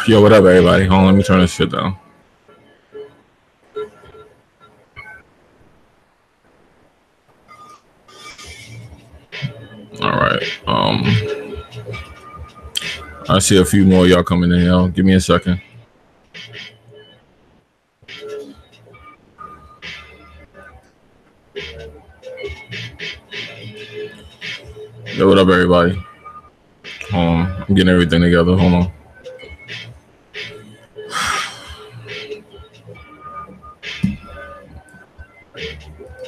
Yo, what up, everybody? Hold on, let me turn this shit down. All right. I see a few more of y'all coming in, y'all. Give me a second. Yo, what up, everybody? Hold on. I'm getting everything together. Hold on.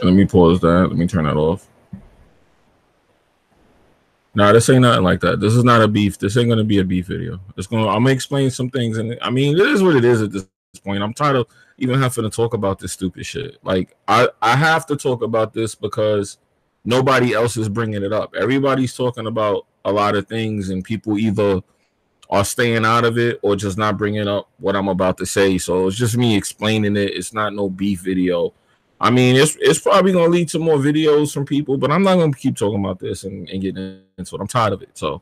Let me pause that. Let me turn that off. Nah, this ain't nothing like that. This is not a beef. This ain't gonna be a beef video. I'm gonna explain some things, and I mean, it is what it is at this point. I'm tired of even having to talk about this stupid shit. Like, I have to talk about this because nobody else is bringing it up. Everybody's talking about a lot of things, and people either are staying out of it or just not bringing up what I'm about to say. So it's just me explaining it. It's not no beef video. I mean, it's probably going to lead to more videos from people, but I'm not going to keep talking about this and getting into it. I'm tired of it. So,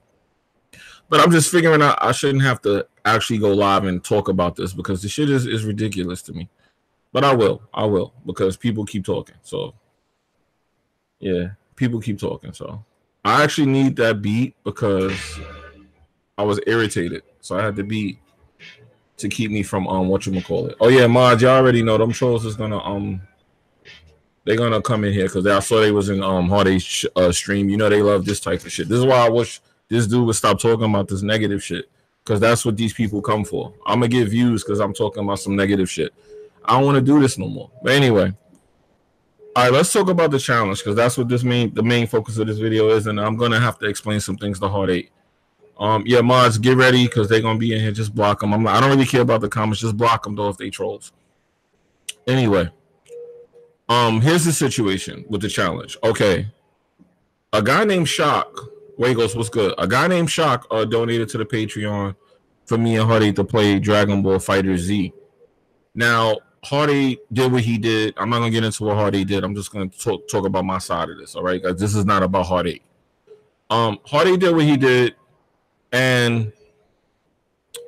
but I'm just figuring out I shouldn't have to actually go live and talk about this because the shit is ridiculous to me. But I will because people keep talking. So, yeah, people keep talking. So, I actually need that beat because I was irritated. So, I had the beat to keep me from whatchamacallit. Oh, yeah, mods, y'all already know them trolls is going to they're gonna come in here because I saw they was in Hard8 stream. You know they love this type of shit. This is why I wish this dude would stop talking about this negative shit because that's what these people come for. I'm gonna get views because I'm talking about some negative shit. I don't want to do this no more. But anyway, all right, let's talk about the challenge because that's what the main focus of this video is, and I'm gonna have to explain some things to Hard8. Yeah, mods, get ready because they're gonna be in here. Just block them. I don't really care about the comments. Just block them though if they trolls. Anyway. Here's the situation with the challenge. Okay. A guy named Shock, Wagos, what's good? A guy named Shock donated to the Patreon for me and Hard8 to play Dragon Ball Fighter Z. Now, Hard8 did what he did. I'm not gonna get into what Hard8 did. I'm just gonna talk about my side of this, all right? Guys, this is not about Hard8. Hard8 did what he did, and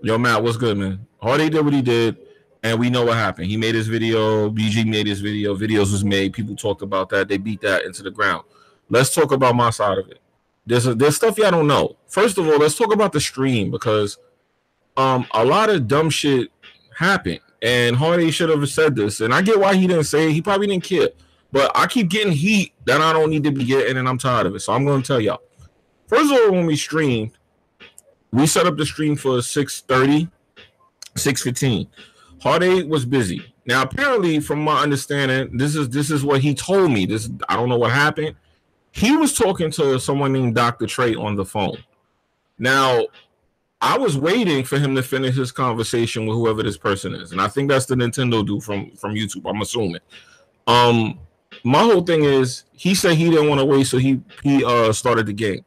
yo, Matt, what's good, man? Hard8 did what he did. And we know what happened. He made his video. BG made his video. Videos was made. People talked about that. They beat that into the ground. Let's talk about my side of it. There's stuff y'all don't know. First of all, let's talk about the stream because a lot of dumb shit happened. And Hard8 should have said this. And I get why he didn't say it. He probably didn't care. But I keep getting heat that I don't need to be getting, and I'm tired of it. So I'm going to tell y'all. First of all, when we streamed, we set up the stream for 6:30, 6:15. Hard8 was busy. Now, apparently, from my understanding, this is what he told me. I don't know what happened. He was talking to someone named Dr. Trey on the phone. Now, I was waiting for him to finish his conversation with whoever this person is, and I think that's the Nintendo dude from YouTube. I'm assuming. My whole thing is he said he didn't want to wait, so he started the game.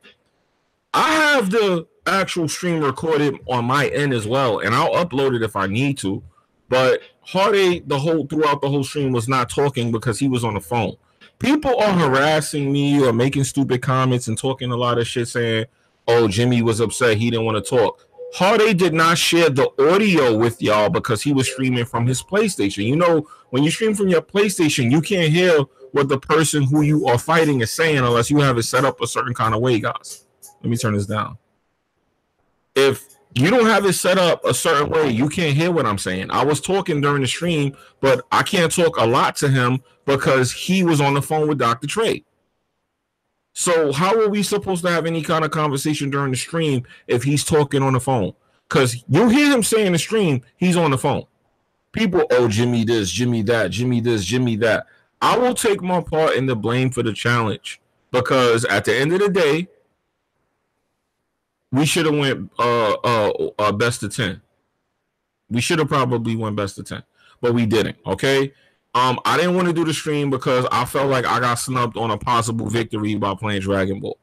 I have the actual stream recorded on my end as well, and I'll upload it if I need to. But Hard8 throughout the whole stream was not talking because he was on the phone. People are harassing me or making stupid comments and talking a lot of shit saying, oh, Jimmy was upset. He didn't want to talk. Hard8 did not share the audio with y'all because he was streaming from his PlayStation. You know, when you stream from your PlayStation, you can't hear what the person who you are fighting is saying unless you have it set up a certain kind of way, guys. Let me turn this down. If you don't have it set up a certain way, you can't hear what I'm saying. I was talking during the stream, but I can't talk a lot to him because he was on the phone with Dr. Trey. So how are we supposed to have any kind of conversation during the stream if he's talking on the phone? Because you hear him say in the stream, he's on the phone. People, oh, Jimmy this, Jimmy that, Jimmy this, Jimmy that. I will take my part in the blame for the challenge because at the end of the day, we should have went best of 10. We should have probably went best of 10, but we didn't. Okay. I didn't want to do the stream because I felt like I got snubbed on a possible victory by playing Dragon Ball.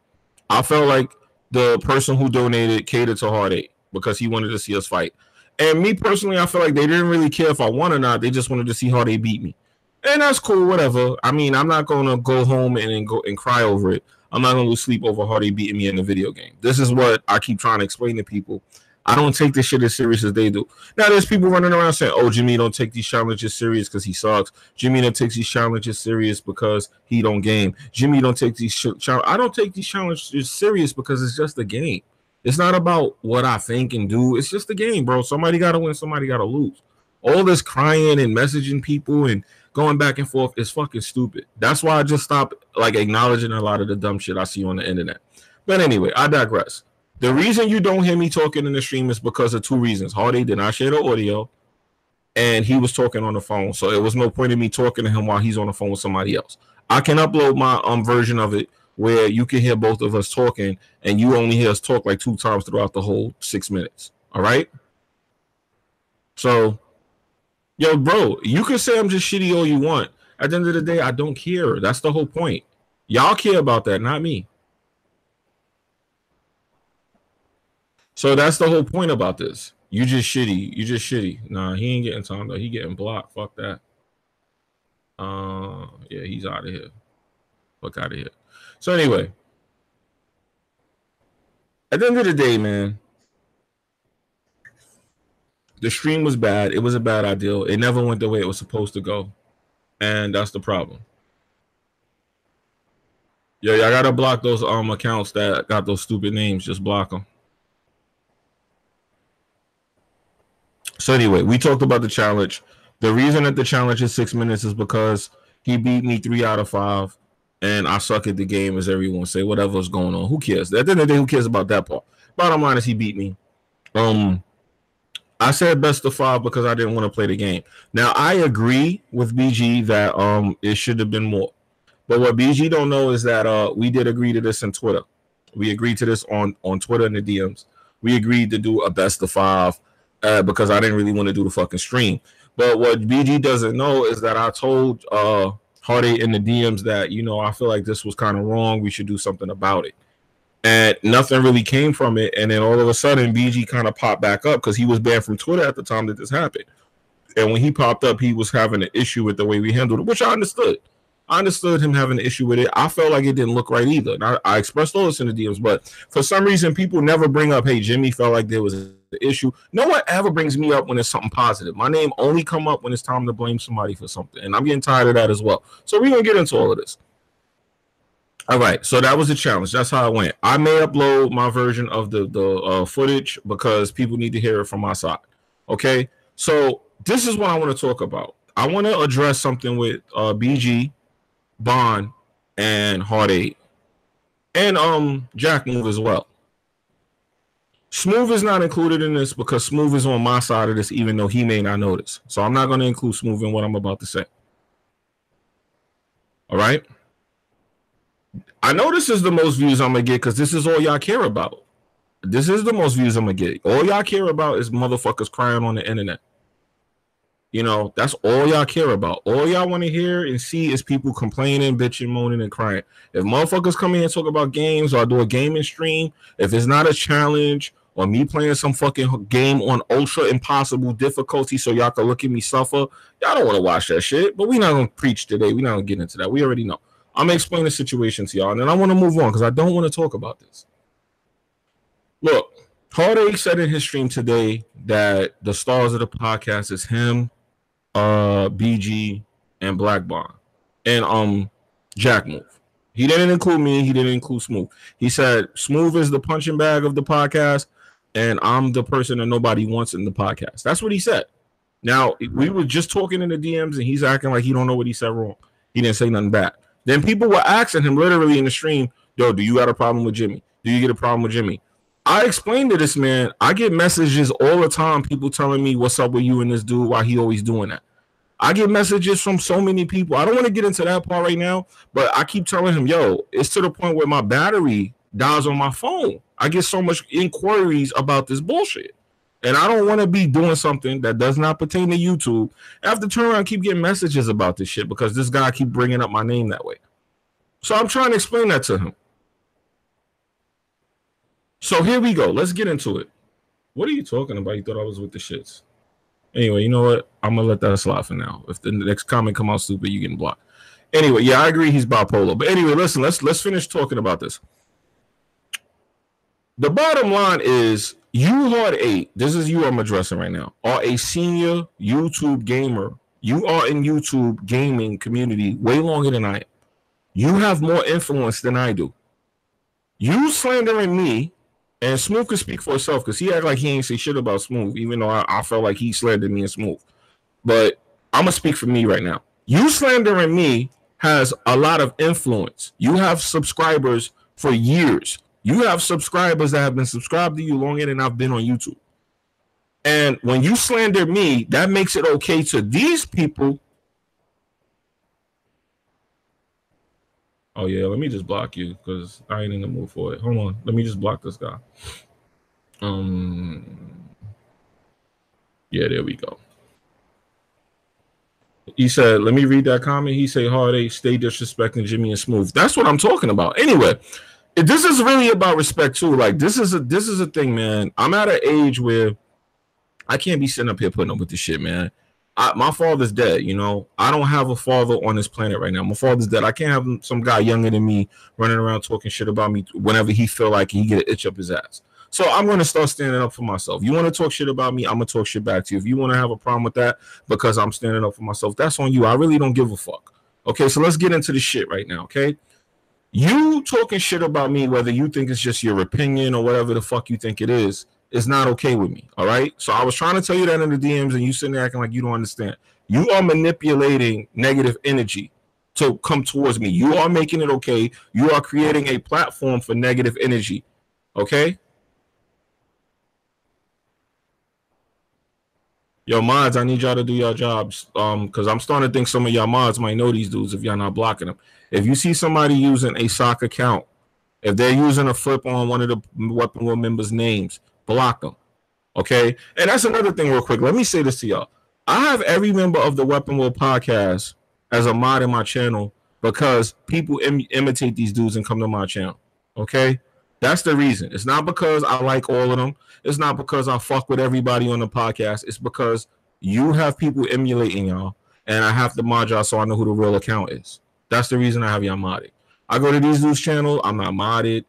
I felt like the person who donated catered to Hard8 because he wanted to see us fight. And me personally, I feel like they didn't really care if I won or not. They just wanted to see how they beat me. And that's cool, whatever. I mean, I'm not going to go home and go and cry over it. I'm not going to lose sleep over how they beating me in the video game. This is what I keep trying to explain to people. I don't take this shit as serious as they do. Now, there's people running around saying, oh, Jimmy don't take these challenges serious because he sucks. Jimmy don't take these challenges serious because he don't game. Jimmy don't take these challenges. I don't take these challenges serious because it's just a game. It's not about what I think and do. It's just a game, bro. Somebody got to win. Somebody got to lose. All this crying and messaging people and going back and forth is fucking stupid. That's why I just stopped like acknowledging a lot of the dumb shit I see on the internet. But anyway, I digress. The reason you don't hear me talking in the stream is because of two reasons. Hard8 did not share the audio, and he was talking on the phone. So it was no point in me talking to him while he's on the phone with somebody else. I can upload my version of it where you can hear both of us talking, and you only hear us talk like 2 times throughout the whole 6 minutes. All right? So, yo, bro, you can say I'm just shitty all you want. At the end of the day, I don't care. That's the whole point. Y'all care about that, not me. So that's the whole point about this. You just shitty. You just shitty. Nah, he ain't getting time though. He getting blocked. Fuck that. Yeah, he's out of here. Fuck out of here. So anyway, at the end of the day, man, the stream was bad. It was a bad idea. It never went the way it was supposed to go, and that's the problem. Yeah, y'all gotta block those accounts that got those stupid names. Just block them. So anyway, we talked about the challenge. The reason that the challenge is 6 minutes is because he beat me 3 out of 5, and I suck at the game, as everyone say. Whatever's going on, who cares? At the end of the day, who cares about that part? Bottom line is he beat me. I said best of 5 because I didn't want to play the game. Now I agree with BG that it should have been more, but what BG don't know is that we did agree to this in Twitter. We agreed to this on Twitter in the DMs. We agreed to do a best of 5. Because I didn't really want to do the fucking stream. But what BG doesn't know is that I told Hard8 in the DMs that, you know, I feel like this was kind of wrong. We should do something about it. And nothing really came from it. And then all of a sudden, BG kind of popped back up because he was banned from Twitter at the time that this happened. And when he popped up, he was having an issue with the way we handled it, which I understood. I understood him having an issue with it. I felt like it didn't look right either. And I expressed all this in the DMs, but for some reason, people never bring up, hey, Jimmy felt like there was an issue. No one ever brings me up when it's something positive. My name only come up when it's time to blame somebody for something, and I'm getting tired of that as well. So we're going to get into all of this. All right, so that was the challenge. That's how it went. I may upload my version of the footage because people need to hear it from my side. Okay, so this is what I want to talk about. I want to address something with BG, Bond, and Hard8, and Jack Move as well. Smooth is not included in this because Smooth is on my side of this, even though he may not notice. So I'm not going to include Smooth in what I'm about to say. All right? I know this is the most views I'm going to get because this is all y'all care about. This is the most views I'm going to get. All y'all care about is motherfuckers crying on the internet. You know, that's all y'all care about. All y'all want to hear and see is people complaining, bitching, moaning, and crying. If motherfuckers come in and talk about games or I do a gaming stream, if it's not a challenge or me playing some fucking game on ultra impossible difficulty so y'all can look at me suffer, y'all don't want to watch that shit. But we're not going to preach today. We're not going to get into that. We already know. I'm going to explain the situation to y'all, and then I want to move on because I don't want to talk about this. Look, Hard8 said in his stream today that the stars of the podcast is him, BG, and Black Bond, and Jack Move. He didn't include me. He didn't include Smooth. He said Smooth is the punching bag of the podcast, and I'm the person that nobody wants in the podcast. That's what he said. Now, we were just talking in the DMs, and he's acting like he don't know what he said wrong. He didn't say nothing bad. Then people were asking him literally in the stream, Yo, do you got a problem with Jimmy? Do you get a problem with Jimmy? I explained to this man, I get messages all the time, people telling me what's up with you and this dude, why he always doing that. I get messages from so many people. I don't want to get into that part right now, but I keep telling him, yo, it's to the point where my battery dies on my phone. I get so much inquiries about this bullshit. And I don't want to be doing something that does not pertain to YouTube. I have to turn around and keep getting messages about this shit because this guy keep bringing up my name that way. So I'm trying to explain that to him. So here we go. Let's get into it. What are you talking about? You thought I was with the shits. Anyway, you know what? I'm going to let that slide for now. If the next comment come out stupid, you getting blocked. Anyway, yeah, I agree he's bipolar. But anyway, listen, let's finish talking about this. The bottom line is, Hard8, this is you I'm addressing right now, are a senior YouTube gamer. You are in YouTube gaming community way longer than I am. You have more influence than I do. You slandering me, and Smooth can speak for himself because he act like he ain't say shit about Smooth, even though I felt like he slandered me and Smooth. But I'm going to speak for me right now. You slandering me has a lot of influence. You have subscribers for years. You have subscribers that have been subscribed to you longer than I've been on YouTube. And when you slander me, that makes it okay to these people. Oh, yeah, let me just block you because I ain't in the mood for it. Hold on. Let me just block this guy. Yeah, there we go. He said, let me read that comment. He said, Hard8, stay disrespecting Jimmy and Smooth. That's what I'm talking about. Anyway, this is really about respect, too. Like, this is a thing, man. I'm at an age where I can't be sitting up here putting up with this shit, man. My father's dead, you know. I don't have a father on this planet right now. My father's dead. I can't have some guy younger than me running around talking shit about me whenever he feel like he get an itch up his ass. So I'm going to start standing up for myself. You want to talk shit about me, I'm going to talk shit back to you. If you want to have a problem with that because I'm standing up for myself, that's on you. I really don't give a fuck. Okay, so let's get into the shit right now, okay? You talking shit about me, whether you think it's just your opinion or whatever the fuck you think it is not okay with me, all right? So I was trying to tell you that in the DMs, and you sitting there acting like you don't understand. You are manipulating negative energy to come towards me. You are making it okay. You are creating a platform for negative energy, okay? Yo, mods, I need y'all to do your jobs because I'm starting to think some of y'all mods might know these dudes if y'all not blocking them. If you see somebody using a sock account, if they're using a flip on one of the Weapon Wheel members' names, block them, okay? And that's another thing real quick. Let me say this to y'all. I have every member of the Weapon Wheel podcast as a mod in my channel because people imitate these dudes and come to my channel, okay? That's the reason. It's not because I like all of them. It's not because I fuck with everybody on the podcast. It's because you have people emulating y'all, and I have to mod y'all so I know who the real account is. That's the reason I have y'all modded. I go to these dudes' channel, I'm not modded.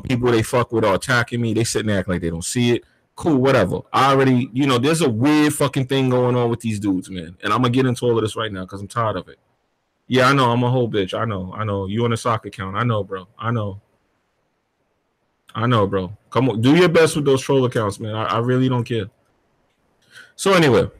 People they fuck with are attacking me. They sit and act like they don't see it. Cool, whatever. I already, you know, there's a weird fucking thing going on with these dudes, man. And I'm going to get into all of this right now because I'm tired of it. Yeah, I know. I'm a whole bitch. I know. You on a sock account. I know, bro. I know, bro. Come on. Do your best with those troll accounts, man. I really don't care. So anyway,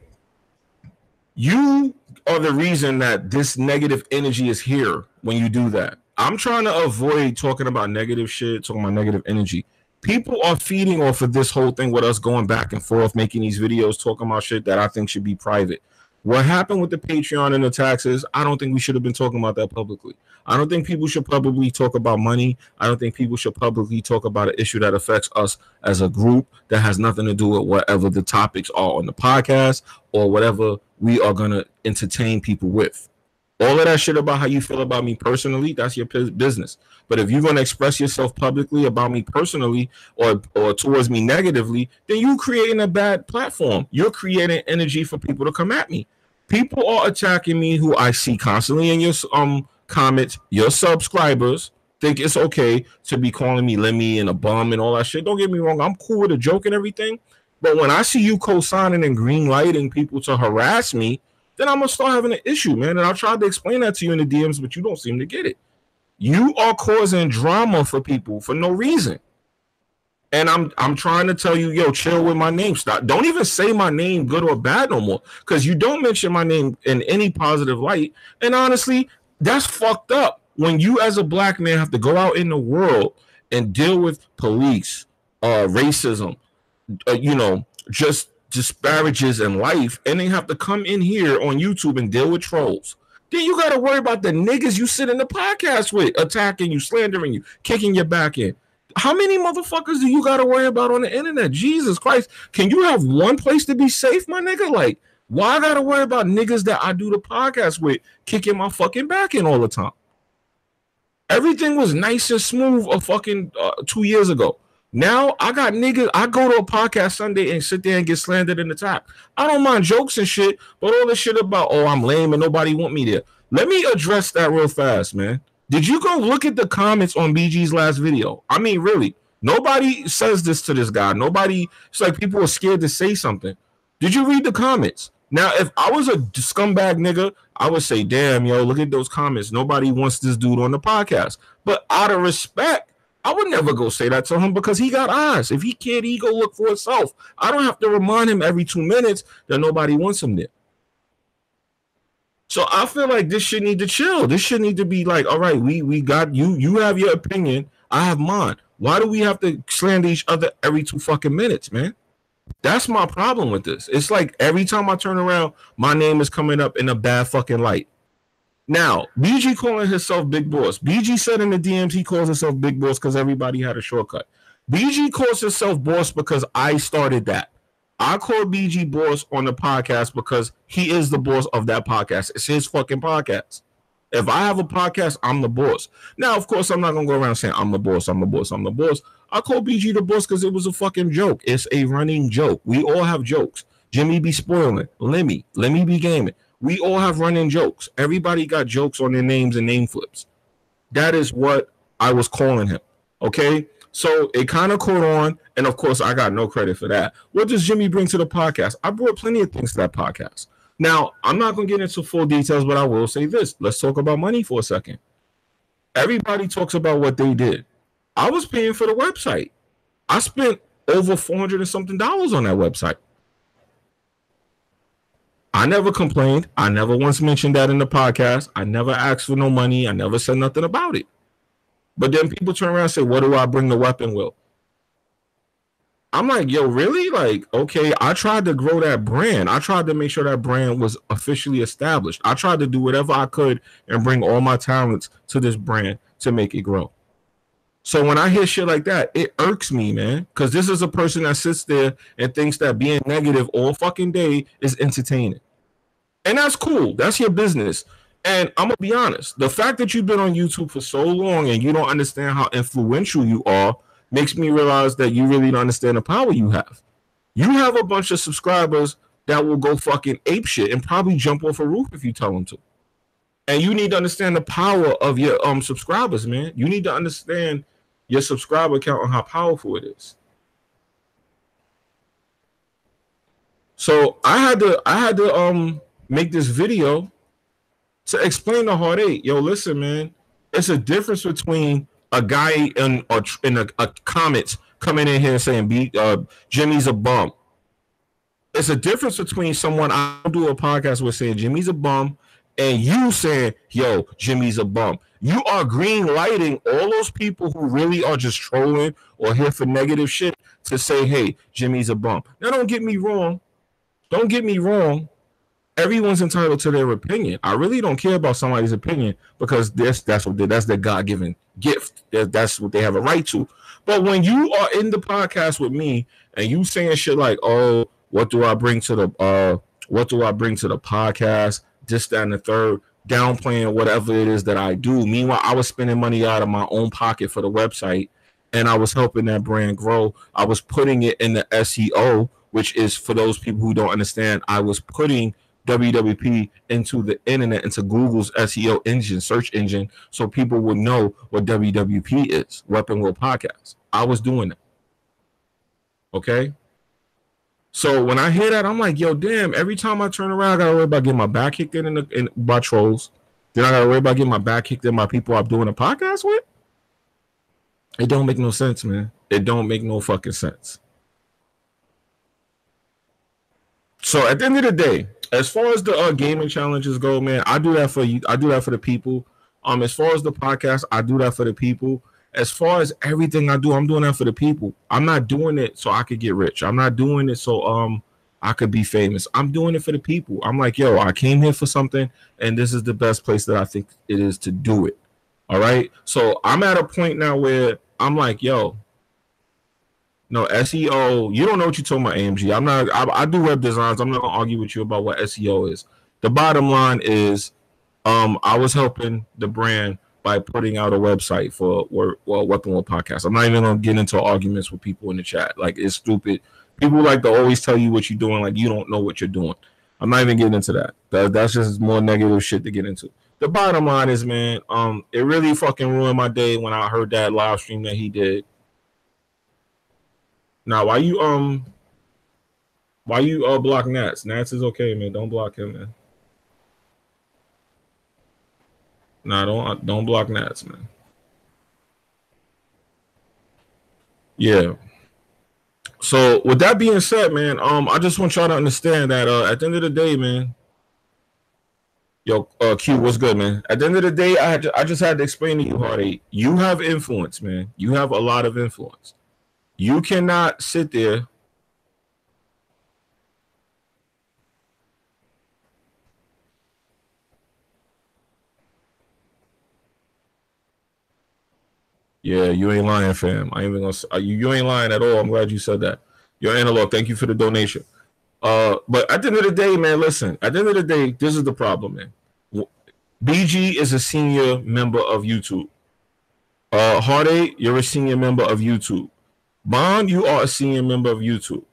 you are the reason that this negative energy is here when you do that. I'm trying to avoid talking about negative shit, talking about negative energy. People are feeding off of this whole thing with us going back and forth, making these videos, talking about shit that I think should be private. What happened with the Patreon and the taxes, I don't think we should have been talking about that publicly. I don't think people should publicly talk about money. I don't think people should publicly talk about an issue that affects us as a group that has nothing to do with whatever the topics are on the podcast or whatever we are going to entertain people with. All of that shit about how you feel about me personally, that's your business. But if you're going to express yourself publicly about me personally or towards me negatively, then you're creating a bad platform. You're creating energy for people to come at me. People are attacking me who I see constantly in your comments. Your subscribers think it's okay to be calling me Lemmy and a bum and all that shit. Don't get me wrong. I'm cool with a joke and everything. But when I see you co-signing and green lighting people to harass me, then I'm going to start having an issue, man. And I tried to explain that to you in the DMs, but you don't seem to get it. You are causing drama for people for no reason. And I'm trying to tell you, yo, chill with my name. Stop. Don't even say my name, good or bad, no more. Because you don't mention my name in any positive light. And honestly, that's fucked up. when you as a black man have to go out in the world and deal with police, racism, just disparages in life, and then have to come in here on YouTube and deal with trolls, then you got to worry about the niggas you sit in the podcast with attacking you, slandering you, kicking your back in. How many motherfuckers do you got to worry about on the internet? Jesus Christ. Can you have one place to be safe, my nigga? Like, why I got to worry about niggas that I do the podcast with kicking my fucking back in all the time? Everything was nice and smooth a fucking 2 years ago. Now I got niggas. I go to a podcast Sunday and sit there and get slandered and attacked. I don't mind jokes and shit, but all this shit about, oh, I'm lame and nobody want me there. Let me address that real fast, man. Did you go look at the comments on BG's last video? I mean, really, nobody says this to this guy. Nobody, it's like people are scared to say something. Did you read the comments? Now, if I was a scumbag nigga, I would say, damn, yo, look at those comments. Nobody wants this dude on the podcast. But out of respect, I would never go say that to him because he got eyes. If he can't, he go look for himself. I don't have to remind him every 2 minutes that nobody wants him there. So I feel like this shit need to chill. This shit need to be like, all right, we got you. You have your opinion. I have mine. Why do we have to slander each other every 2 fucking minutes, man? That's my problem with this. It's like every time I turn around, my name is coming up in a bad fucking light. Now, BG calling himself Big Boss. BG said in the DMs he calls himself Big Boss because everybody had a shortcut. BG calls himself Boss because I started that. I call BG Boss on the podcast because he is the boss of that podcast. It's his fucking podcast. If I have a podcast, I'm the boss. Now, of course, I'm not going to go around saying I'm the boss, I'm the boss, I'm the boss. I call BG the boss because it was a fucking joke. It's a running joke. We all have jokes. Jimmy be spoiling. Lemmy be gaming. We all have running jokes. Everybody got jokes on their names and name flips. That is what I was calling him. Okay? So it kind of caught on, and of course, I got no credit for that. What does Jimmy bring to the podcast? I brought plenty of things to that podcast. Now, I'm not going to get into full details, but I will say this. Let's talk about money for a second. Everybody talks about what they did. I was paying for the website. I spent over $400 and something on that website. I never complained. I never once mentioned that in the podcast. I never asked for no money. I never said nothing about it. But then people turn around and say, what do I bring the weapon with? I'm like, yo, really? Like, okay, I tried to grow that brand. I tried to make sure that brand was officially established. I tried to do whatever I could and bring all my talents to this brand to make it grow. So when I hear shit like that, it irks me, man, because this is a person that sits there and thinks that being negative all fucking day is entertaining. And that's cool. That's your business. And I'm going to be honest. The fact that you've been on YouTube for so long and you don't understand how influential you are makes me realize that you really don't understand the power you have. You have a bunch of subscribers that will go fucking ape shit and probably jump off a roof if you tell them to. And you need to understand the power of your subscribers, man. You need to understand your subscriber count and how powerful it is. So I had to make this video to explain to Hard8. Yo, listen, man, it's a difference between a guy in a comments coming in here saying Jimmy's a bum. It's a difference between someone I do a podcast with saying Jimmy's a bum and you saying, yo, Jimmy's a bum. You are green lighting all those people who really are just trolling or here for negative shit to say, hey, Jimmy's a bum. Now, don't get me wrong. Don't get me wrong. Everyone's entitled to their opinion. I really don't care about somebody's opinion because that's their God-given gift. That's what they have a right to. But when you are in the podcast with me and you saying shit like, oh, what do I bring to the podcast? This, that, and the third, downplaying whatever it is that I do. Meanwhile, I was spending money out of my own pocket for the website and I was helping that brand grow. I was putting it in the SEO, which is for those people who don't understand, I was putting WWP into the internet, into Google's SEO engine, search engine, so people would know what WWP is, Weapon Will Podcast. I was doing that. Okay? So when I hear that, I'm like, yo, damn, every time I turn around, I gotta worry about getting my back kicked in by trolls. Then I gotta worry about getting my back kicked in by people I'm doing a podcast with. It don't make no sense, man. It don't make no fucking sense. So at the end of the day, as far as the gaming challenges go, man, I do that for you. I do that for the people As far as the podcast, I do that for the people. As far as everything I do, I'm doing that for the people. I'm not doing it so I could get rich. I'm not doing it so I could be famous. I'm doing it for the people. I'm like, yo, I came here for something, and this is the best place that I think it is to do it. All right. So I'm at a point now where I'm like, yo, no, SEO, you don't know what you're talking about, AMG. I do web designs. I'm not gonna argue with you about what SEO is. The bottom line is I was helping the brand by putting out a website for Weapon War Podcast. I'm not even gonna get into arguments with people in the chat. Like, it's stupid. People like to always tell you what you're doing, like you don't know what you're doing. I'm not even getting into that. That's just more negative shit to get into. The bottom line is, man, it really fucking ruined my day when I heard that live stream that he did. Now, why you block Nats? Nats is okay, man. Don't block him, man. Nah, don't block Nats, man. Yeah. So with that being said, man, I just want y'all to understand that at the end of the day, man. Yo, Q, what's good, man? At the end of the day, I just had to explain to you, Hard8. You have influence, man. You have a lot of influence. You cannot sit there. Yeah, you ain't lying, fam. I ain't even gonna. You ain't lying at all. I'm glad you said that. Your analog. Thank you for the donation. But at the end of the day, man, listen. At the end of the day, this is the problem, man. BG is a senior member of YouTube. Hard8, you're a senior member of YouTube. Bond, you are a senior member of YouTube.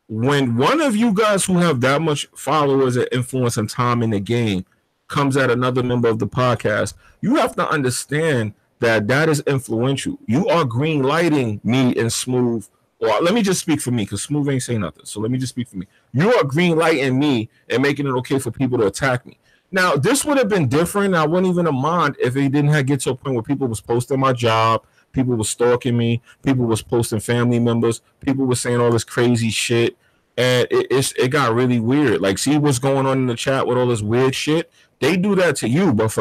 When one of you guys who have that much followers and influence and time in the game comes at another member of the podcast, you have to understand that is influential. You are green lighting me and Smooth, or let me just speak for me because Smooth ain't saying nothing. So let me just speak for me. You are green lighting me and making it okay for people to attack me. Now, this would have been different. I wouldn't even have mind if it didn't get to a point where people was posting my job, people was stalking me, people was posting family members, people was saying all this crazy shit, and it got really weird. Like, see what's going on in the chat with all this weird shit? They do that to you, but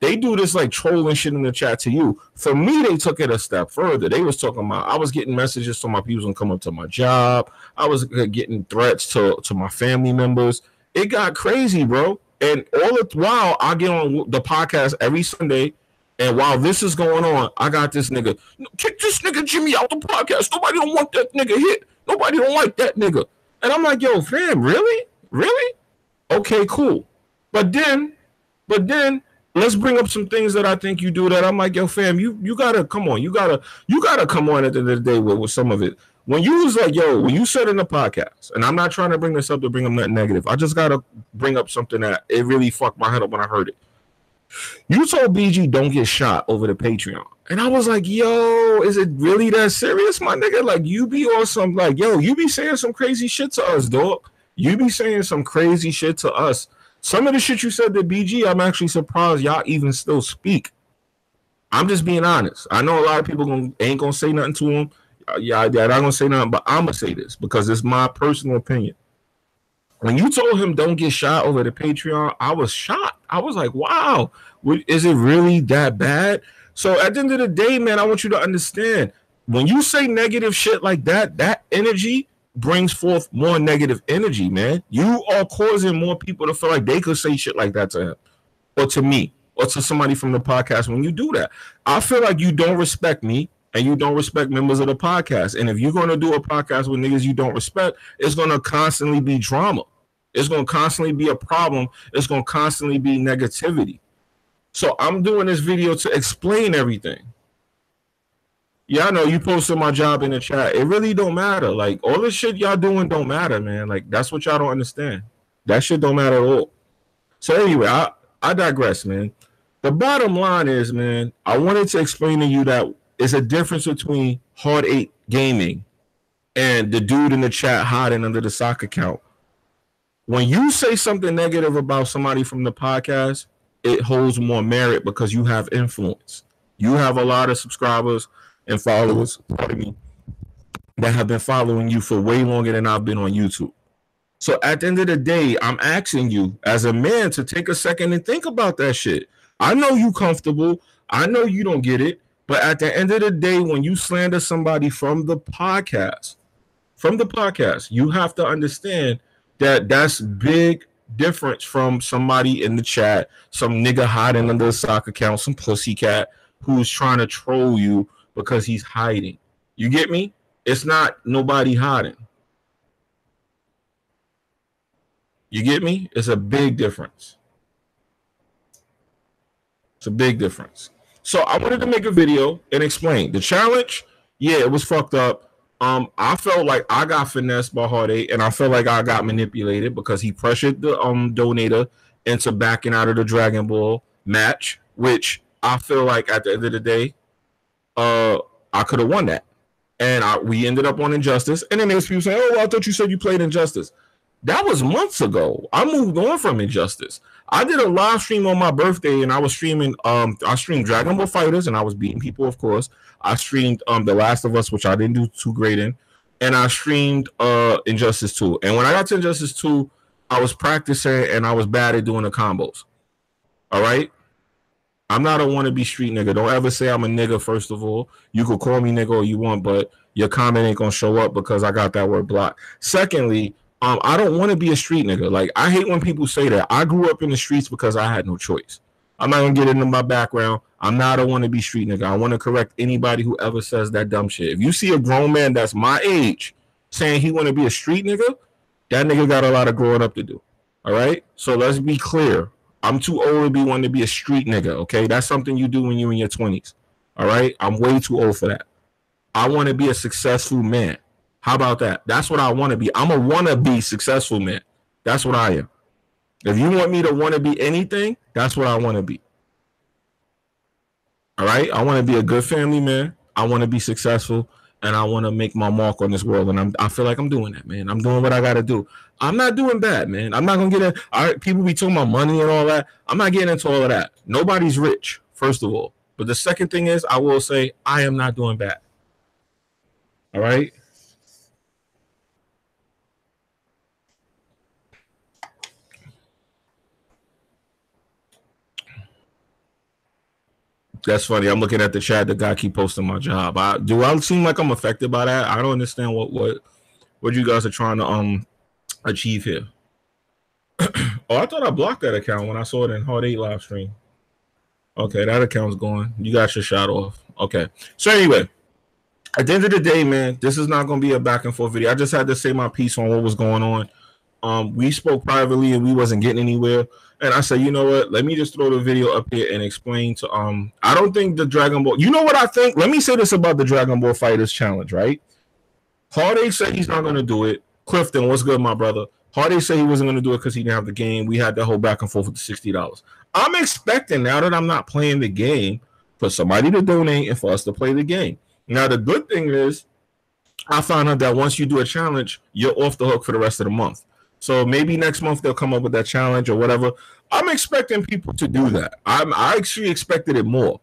they do this like trolling shit in the chat to you. For me, they took it a step further. They was talking about, I was getting messages so my people gonna come up to my job. I was getting threats to my family members. It got crazy, bro. And all the while, I get on the podcast every Sunday, and while this is going on, I got this nigga. Kick this nigga Jimmy out the podcast. Nobody don't want that nigga hit. Nobody don't like that nigga. And I'm like, yo, fam, really? Really? Okay, cool. But then, let's bring up some things that I think you do that I'm like, yo, fam, you gotta come on. You gotta come on at the end of the day with some of it. When you was like, yo, when you said in the podcast, and I'm not trying to bring this up to bring up nothing negative. I just gotta bring up something that it really fucked my head up when I heard it. You told BG don't get shot over the Patreon. And I was like, yo, is it really that serious, my nigga? Like, you be on some, like, yo, you be saying some crazy shit to us, dog. You be saying some crazy shit to us. Some of the shit you said to BG, I'm actually surprised y'all even still speak. I'm just being honest. I know a lot of people ain't gonna say nothing to him. Yeah, I'm not gonna say nothing, but I'm gonna say this because it's my personal opinion. When you told him don't get shot over the Patreon, I was shocked. I was like, wow, is it really that bad? So at the end of the day, man, I want you to understand, when you say negative shit like that, that energy brings forth more negative energy, man. You are causing more people to feel like they could say shit like that to him or to me or to somebody from the podcast. When you do that, I feel like you don't respect me and you don't respect members of the podcast. And if you're going to do a podcast with niggas you don't respect, it's going to constantly be drama. It's going to constantly be a problem. It's going to constantly be negativity. So I'm doing this video to explain everything. Yeah, I know you posted my job in the chat. It really don't matter. Like, all the shit y'all doing don't matter, man. Like, that's what y'all don't understand. That shit don't matter at all. So anyway, I digress, man. The bottom line is, man, I wanted to explain to you that it's a difference between Hard8 Gaming and the dude in the chat hiding under the sock account. When you say something negative about somebody from the podcast, it holds more merit because you have influence. You have a lot of subscribers and followers, pardon me, that have been following you for way longer than I've been on YouTube. So at the end of the day, I'm asking you as a man to take a second and think about that shit. I know you comfortable. I know you don't get it. But at the end of the day, when you slander somebody from the podcast, you have to understand that that's big difference from somebody in the chat, some nigga hiding under a sock account, some pussycat who's trying to troll you because he's hiding. You get me? It's not nobody hiding. You get me? It's a big difference. It's a big difference. So I wanted to make a video and explain the challenge. Yeah, it was fucked up. I felt like I got finessed by Hard8, and I felt like I got manipulated because he pressured the donator into backing out of the Dragon Ball match, which I feel like at the end of the day, I could have won that. And we ended up on Injustice. And then there's people saying, oh, well, I thought you said you played Injustice. That was months ago. I moved on from Injustice. I did a live stream on my birthday, and I was streaming. I streamed Dragon Ball Fighters, and I was beating people, of course. I streamed The Last of Us, which I didn't do too great in, and I streamed Injustice 2. And when I got to Injustice 2, I was practicing, and I was bad at doing the combos. All right? I'm not a wannabe street nigga. Don't ever say I'm a nigga, first of all. You could call me nigga all you want, but your comment ain't going to show up because I got that word blocked. Secondly, I don't want to be a street nigga. Like, I hate when people say that. I grew up in the streets because I had no choice. I'm not going to get into my background. I'm not a wannabe street nigga. I want to correct anybody who ever says that dumb shit. If you see a grown man that's my age saying he want to be a street nigga, that nigga got a lot of growing up to do. All right? So let's be clear. I'm too old to want to be a street nigga, okay? That's something you do when you're in your 20s. All right? I'm way too old for that. I want to be a successful man. How about that? That's what I want to be. I'm a wannabe successful man. That's what I am. If you want me to want to be anything, that's what I want to be. All right? I want to be a good family man. I want to be successful, and I want to make my mark on this world. And I feel like I'm doing that, man. I'm doing what I got to do. I'm not doing bad, man. I'm not going to get in. All right, people be talking about money and all that. I'm not getting into all of that. Nobody's rich, first of all. But the second thing is, I will say, I am not doing bad. All right? That's funny. I'm looking at the chat. The guy keep posting my job. Do I seem like I'm affected by that? I don't understand what you guys are trying to achieve here. Oh, I thought I blocked that account when I saw it in Hard8 live stream. Okay, that account's gone. You got your shot off. Okay. So anyway, at the end of the day, man, this is not going to be a back and forth video. I just had to say my piece on what was going on. We spoke privately and we wasn't getting anywhere. And I said, you know what? Let me just throw the video up here and explain to I don't think the Dragon Ball. You know what I think? Let me say this about the Dragon Ball Fighters challenge, right? Hard8 said he's not going to do it. Clifton, what's good, my brother? Hard8 said he wasn't going to do it because he didn't have the game. We had that whole back and forth with the $60. I'm expecting, now that I'm not playing the game, for somebody to donate and for us to play the game. Now, the good thing is, I found out that once you do a challenge, you're off the hook for the rest of the month. So maybe next month they'll come up with that challenge or whatever. I'm expecting people to do that. I actually expected it more.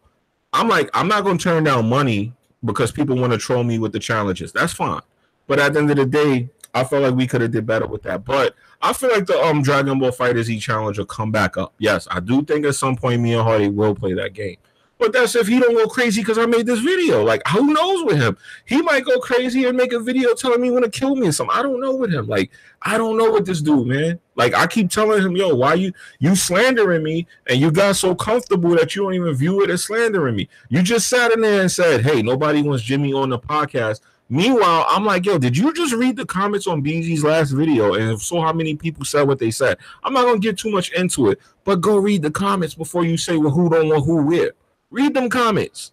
I'm like, I'm not going to turn down money because people want to troll me with the challenges. That's fine. But at the end of the day, I felt like we could have did better with that. But I feel like the Dragon Ball FighterZ challenge will come back up. Yes, I do think at some point me and Hard8 will play that game. But that's if he don't go crazy because I made this video. Like, who knows with him? He might go crazy and make a video telling me he want to kill me or something. I don't know with him. Like, I don't know with this dude, man. Like, I keep telling him, yo, why you slandering me and you got so comfortable that you don't even view it as slandering me. You just sat in there and said, hey, nobody wants Jimmy on the podcast. Meanwhile, I'm like, yo, did you just read the comments on BZ's last video and saw how many people said what they said? I'm not going to get too much into it, but go read the comments before you say, well, who don't want who where. Read them comments.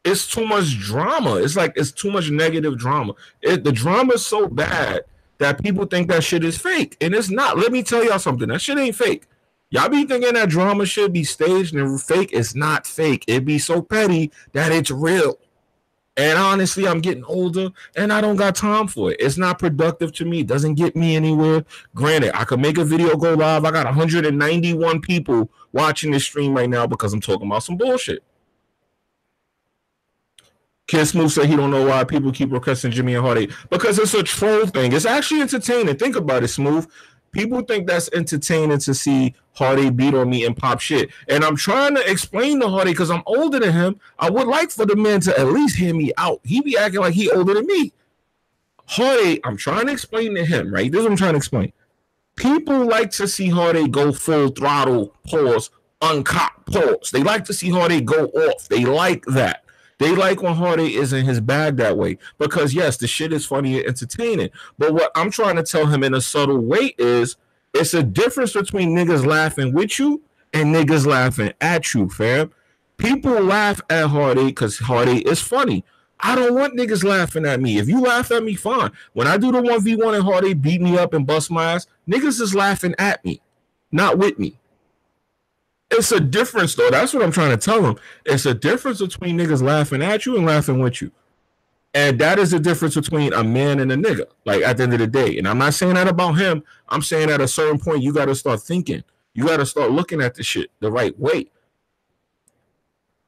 It's too much drama. It's like it's too much negative drama. The drama is so bad that people think that shit is fake, and it's not. Let me tell y'all something. That shit ain't fake. Y'all be thinking that drama should be staged and fake. It's not fake. It be so petty that it's real. And honestly, I'm getting older, and I don't got time for it. It's not productive to me. It doesn't get me anywhere. Granted, I could make a video go live. I got 191 people watching this stream right now because I'm talking about some bullshit. Kid Smooth said he don't know why people keep requesting Jimmy and Hard8 because it's a troll thing. It's actually entertaining. Think about it, Smooth. People think that's entertaining to see Hard8 beat on me and pop shit. And I'm trying to explain to Hard8 because I'm older than him. I would like for the man to at least hear me out. He be acting like he older than me. Hard8, I'm trying to explain to him, right? This is what I'm trying to explain. People like to see Hard8 go full throttle, pause, uncock, pause. They like to see Hard8 go off. They like that. They like when Hard8 is in his bag that way because, yes, the shit is funny and entertaining. But what I'm trying to tell him in a subtle way is it's a difference between niggas laughing with you and niggas laughing at you, fam. People laugh at Hard8 because Hard8 is funny. I don't want niggas laughing at me. If you laugh at me, fine. When I do the 1v1 and Hard8 beat me up and bust my ass, niggas is laughing at me, not with me. It's a difference, though. That's what I'm trying to tell him. It's a difference between niggas laughing at you and laughing with you. And that is the difference between a man and a nigga, like at the end of the day. And I'm not saying that about him. I'm saying at a certain point, you got to start thinking. You got to start looking at the shit the right way.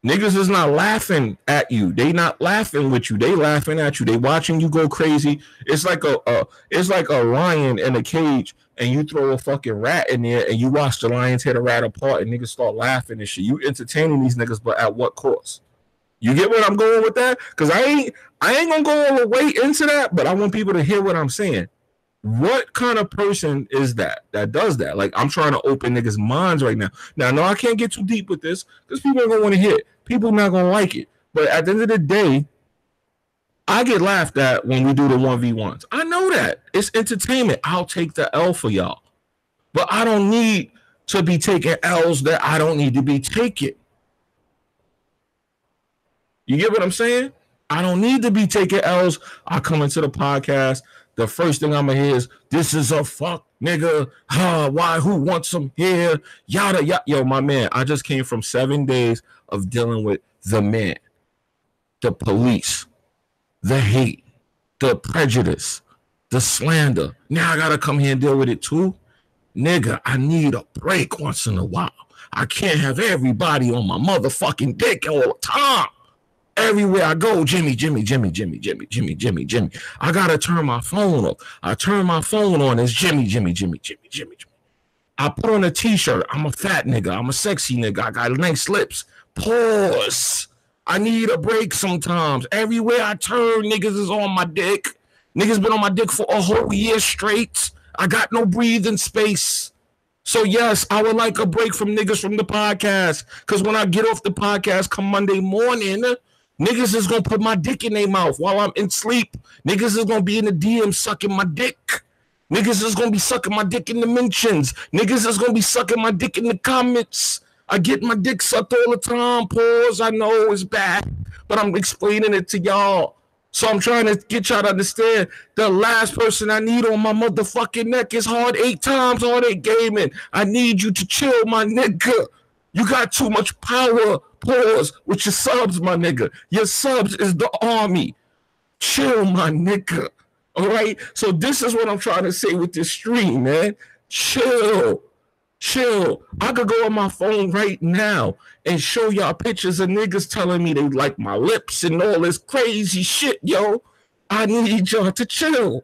Niggas is not laughing at you. They not laughing with you. They laughing at you. They watching you go crazy. It's like a lion in a cage and you throw a fucking rat in there and you watch the lion tear the rat apart and niggas start laughing and shit. You entertaining these niggas, but at what cost? You get what I'm going with that? Because I ain't gonna go all the way into that, but I want people to hear what I'm saying. What kind of person is that does that? Like, I'm trying to open niggas' minds right now. Now, no, I can't get too deep with this because people ain't gonna want to hear it. People not gonna like it. But at the end of the day, I get laughed at when we do the 1v1s. I know that. It's entertainment. I'll take the L for y'all. But I don't need to be taking L's that I don't need to be taking. You get what I'm saying? I don't need to be taking L's. I come into the podcast. The first thing I'm going to hear is, this is a fuck nigga. Why? Who wants him here? Yada, yada. Yo, my man, I just came from 7 days of dealing with the man, the police, the hate, the prejudice, the slander. Now I got to come here and deal with it too. Nigga, I need a break once in a while. I can't have everybody on my motherfucking dick all the time. Everywhere I go, Jimmy. I gotta turn my phone off. I turn my phone on, it's Jimmy. I put on a t-shirt. I'm a fat nigga. I'm a sexy nigga. I got nice lips. Pause. I need a break sometimes. Everywhere I turn, niggas is on my dick. Niggas been on my dick for a whole year straight. I got no breathing space. So yes, I would like a break from niggas from the podcast. Because when I get off the podcast come Monday morning, niggas is going to put my dick in their mouth while I'm in sleep. Niggas is going to be in the DM sucking my dick. Niggas is going to be sucking my dick in the mentions. Niggas is going to be sucking my dick in the comments. I get my dick sucked all the time. Pause. I know it's bad, but I'm explaining it to y'all. So I'm trying to get y'all to understand the last person I need on my motherfucking neck is Hard8 times, Hard8 Gaming. I need you to chill, my nigga. You got too much power. Pause with your subs, my nigga. Your subs is the army. Chill, my nigga. All right? So this is what I'm trying to say with this stream, man. Chill. I could go on my phone right now and show y'all pictures of niggas telling me they like my lips and all this crazy shit, yo. I need y'all to chill.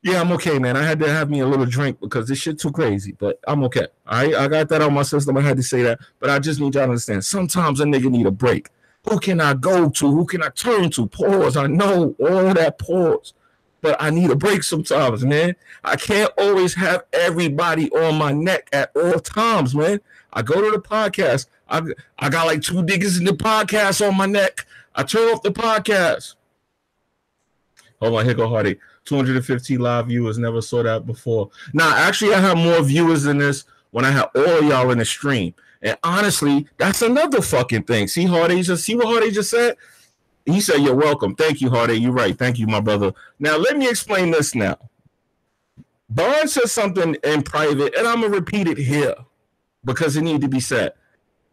Yeah, I'm okay, man. I had to have me a little drink because this shit too crazy, but I'm okay. I got that out of my system. I had to say that, but I just need y'all to understand. Sometimes a nigga need a break. Who can I go to? Who can I turn to? Pause. I know all that pause, but I need a break sometimes, man. I can't always have everybody on my neck at all times, man. I go to the podcast. I got like 2 niggas in the podcast on my neck. I turn off the podcast. Hold on, here go Hard8. 215 live viewers. Never saw that before. Nah, actually, I have more viewers than this when I have all y'all in the stream. And honestly, that's another fucking thing. See Hard8 see what Hard8 just said? He said, you're welcome. Thank you, Hard8. You're right. Thank you, my brother. Now, let me explain this now. Barnes said something in private, and I'm going to repeat it here because it needs to be said.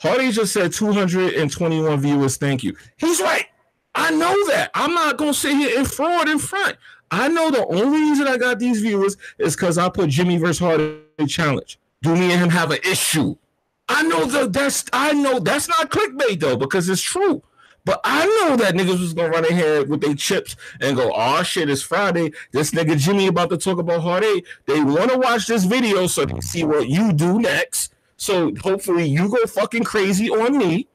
Hard8 just said 221 viewers. Thank you. He's right. I know that. I'm not going to sit here and fraud in front. I know the only reason I got these viewers is because I put Jimmy versus Hard8 challenge. Do me and him have an issue? I know that's not clickbait though, because it's true. But I know that niggas was gonna run ahead with their chips and go, oh shit, it's Friday. This nigga Jimmy about to talk about Hard8. They want to watch this video so they see what you do next. So hopefully you go fucking crazy on me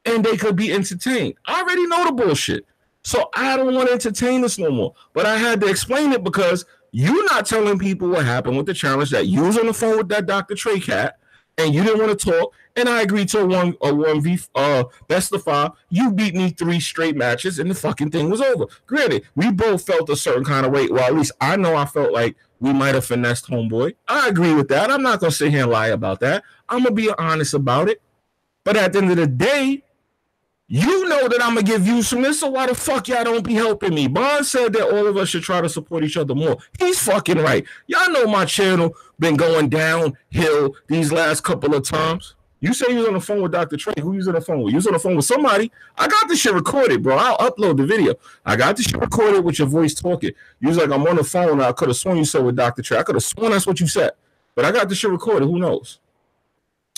and they could be entertained. I already know the bullshit. So I don't want to entertain this no more. But I had to explain it because you're not telling people what happened with the challenge, that you was on the phone with that Dr. Trey cat and you didn't want to talk. And I agreed to a 1v best of 5. You beat me 3 straight matches, and the fucking thing was over. Granted, we both felt a certain kind of way. Well, at least I know I felt like we might have finessed homeboy. I agree with that. I'm not gonna sit here and lie about that. I'm gonna be honest about it. But at the end of the day, you know that I'm gonna give you some this. So why the fuck y'all don't be helping me? Bond said that all of us should try to support each other more. He's fucking right. Y'all know my channel been going downhill these last couple of times. You say you was on the phone with Dr. Trey. Who you was on the phone with? You was on the phone with somebody. I got this shit recorded, bro. I'll upload the video. I got this shit recorded with your voice talking. You was like, I'm on the phone. I could have sworn you said with Dr. Trey. I could have sworn that's what you said. But I got this shit recorded. Who knows?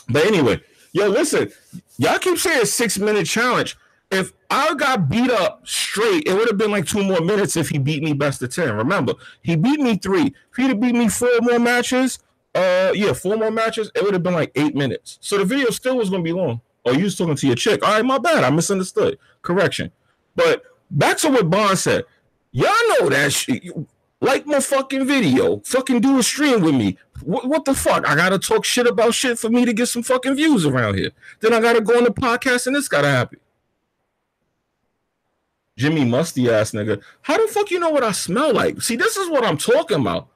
But anyway, yo, listen. Y'all keep saying 6-minute challenge. If I got beat up straight, it would have been like 2 more minutes if he beat me best of 10. Remember, he beat me 3. If he'd have beat me 4 more matches, 4 more matches, it would have been like 8 minutes. So the video still was gonna be long. Oh, you was talking to your chick. All right, my bad. I misunderstood. Correction. But back to what Bond said. Y'all know that shit. Like my fucking video. Fucking do a stream with me. What the fuck? I gotta talk shit about shit for me to get some fucking views around here. Then I gotta go on the podcast and this gotta happen. Jimmy musty ass nigga. How the fuck you know what I smell like? See, this is what I'm talking about.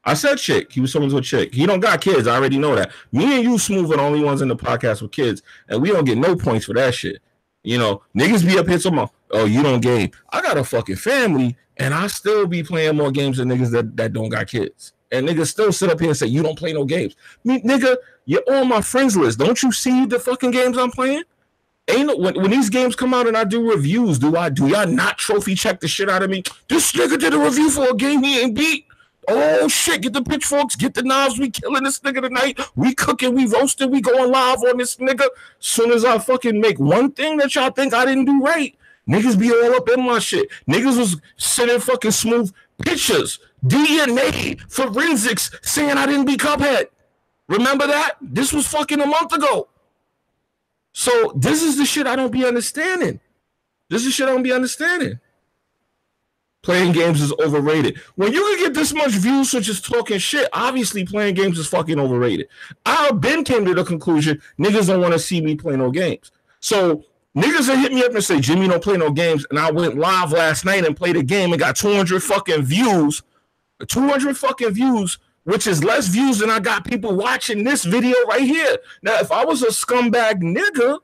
I said chick. He was talking to a chick. He don't got kids. I already know that. Me and you, Smooth, are the only ones in the podcast with kids, and we don't get no points for that shit. You know, niggas be up here talking about, oh, you don't game. I got a fucking family, and I still be playing more games than niggas that don't got kids. And niggas still sit up here and say, you don't play no games. Me, nigga, you're on my friends list. Don't you see the fucking games I'm playing? Ain't no, when these games come out and I do reviews, do y'all not trophy check the shit out of me? This nigga did a review for a game he ain't beat. Oh shit, get the pitchforks, get the knives, we killing this nigga tonight. We cooking, we roasting, we going live on this nigga. Soon as I fucking make one thing that y'all think I didn't do right, niggas be all up in my shit. Niggas was sending fucking Smooth pictures, DNA, forensics, saying I didn't beat Cuphead. Remember that? This was fucking a month ago. So this is the shit I don't be understanding. This is the shit I don't be understanding. Playing games is overrated. When you can get this much views for just talking shit, obviously playing games is fucking overrated. I been came to the conclusion niggas don't want to see me play no games. So niggas that hit me up and say, Jimmy don't play no games, and I went live last night and played a game and got 200 fucking views. 200 fucking views, which is less views than I got people watching this video right here. Now, if I was a scumbag nigga,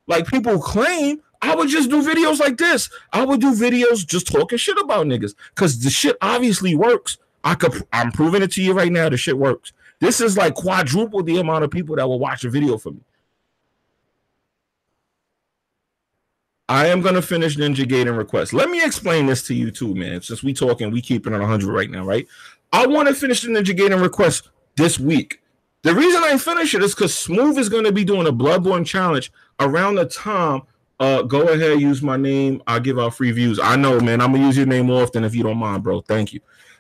like people claim, I would just do videos like this. I would do videos just talking shit about niggas because the shit obviously works. I'm proving it to you right now. The shit works. This is like quadruple the amount of people that will watch a video for me. I am going to finish Ninja Gating request. Let me explain this to you too, man. Since we talking, we keeping it 100 right now, right? I want to finish the Ninja Gating request this week. The reason I finish it is because Smooth is going to be doing a Bloodborne challenge around the time. Go ahead, use my name. I'll give out free views. I know, man. I'm gonna use your name often if you don't mind, bro. Thank you.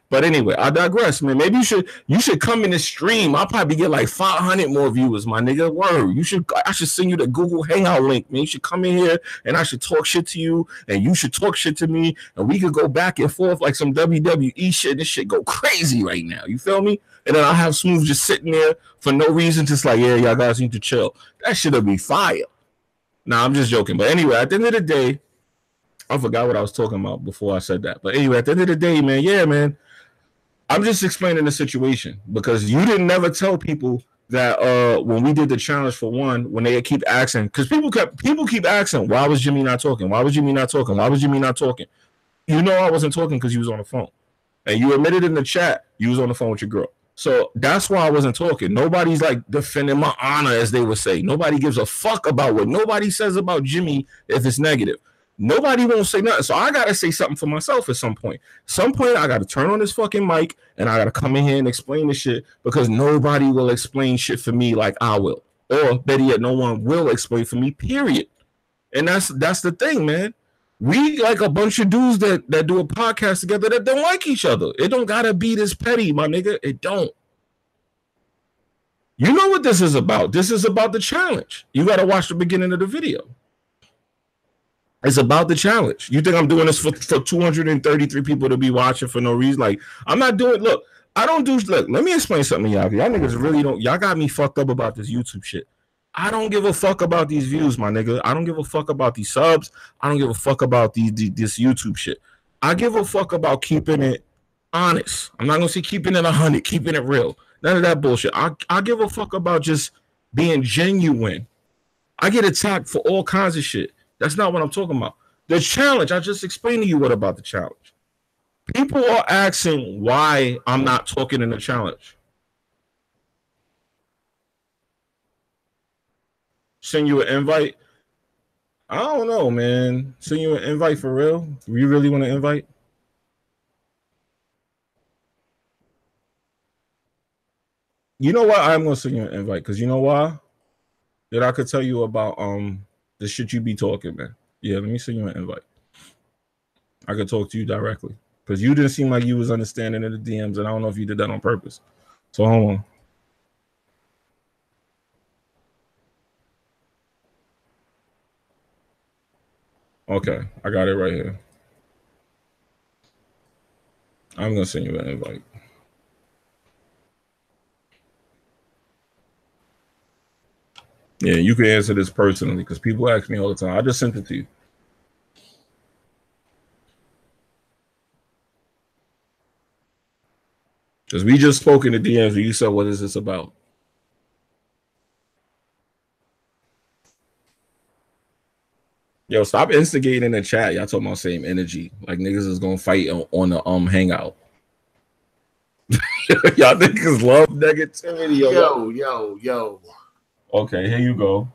But anyway, I digress, man. Maybe you should come in the stream. I'll probably get like 500 more viewers, my nigga. Word. I should send you the Google Hangout link, man. You should come in here and I should talk shit to you, and you should talk shit to me, and we could go back and forth like some WWE shit. This shit go crazy right now. You feel me? And then I'll have Smooth just sitting there for no reason, just like, yeah, y'all guys need to chill. That shit'll be fire. Nah, I'm just joking. But anyway, at the end of the day, I forgot what I was talking about before I said that. But anyway, at the end of the day, man, yeah, man, I'm just explaining the situation because you didn't never tell people that when we did the challenge for one, when they keep asking, because people keep asking, why was Jimmy not talking? Why was Jimmy not talking? Why was Jimmy not talking? You know I wasn't talking because you was on the phone. And you admitted in the chat you was on the phone with your girl. So that's why I wasn't talking. Nobody's like defending my honor, as they would say. Nobody gives a fuck about what nobody says about Jimmy if it's negative. Nobody won't say nothing. So I got to say something for myself at some point. Some point, I got to turn on this fucking mic and I got to come in here and explain this shit because nobody will explain shit for me like I will. Or better yet, no one will explain for me, period. And that's the thing, man. We like a bunch of dudes that do a podcast together that don't like each other. It don't gotta be this petty, my nigga. It don't. You know what this is about? This is about the challenge. You gotta watch the beginning of the video. It's about the challenge. You think I'm doing this for 233 people to be watching for no reason? Like, I'm not doing. Look, I don't do. Look, let me explain something, y'all. Y'all niggas really don't. Y'all got me fucked up about this YouTube shit. I don't give a fuck about these views, my nigga. I don't give a fuck about these subs. I don't give a fuck about this YouTube shit. I give a fuck about keeping it honest. I'm not gonna say keeping it 100, keeping it real. None of that bullshit. I give a fuck about just being genuine. I get attacked for all kinds of shit. That's not what I'm talking about. The challenge, I just explained to you what about the challenge. People are asking why I'm not talking in the challenge. Send you an invite. I don't know, man. Send you an invite for real? You really want to invite? You know what? I'm gonna send you an invite because you know why? That I could tell you about the shit you be talking, man. Yeah, let me send you an invite. I could talk to you directly because you didn't seem like you was understanding in the DMs, and I don't know if you did that on purpose. So hold on. Okay, I got it right here. I'm gonna send you an invite. Yeah, you can answer this personally because people ask me all the time. I just sent it to you. Because we just spoke in the DMs where you said, what is this about? Yo, stop instigating in the chat. Y'all talking about same energy. Like niggas is gonna fight on the hangout. Y'all niggas love negativity. Yo. Okay, here you go.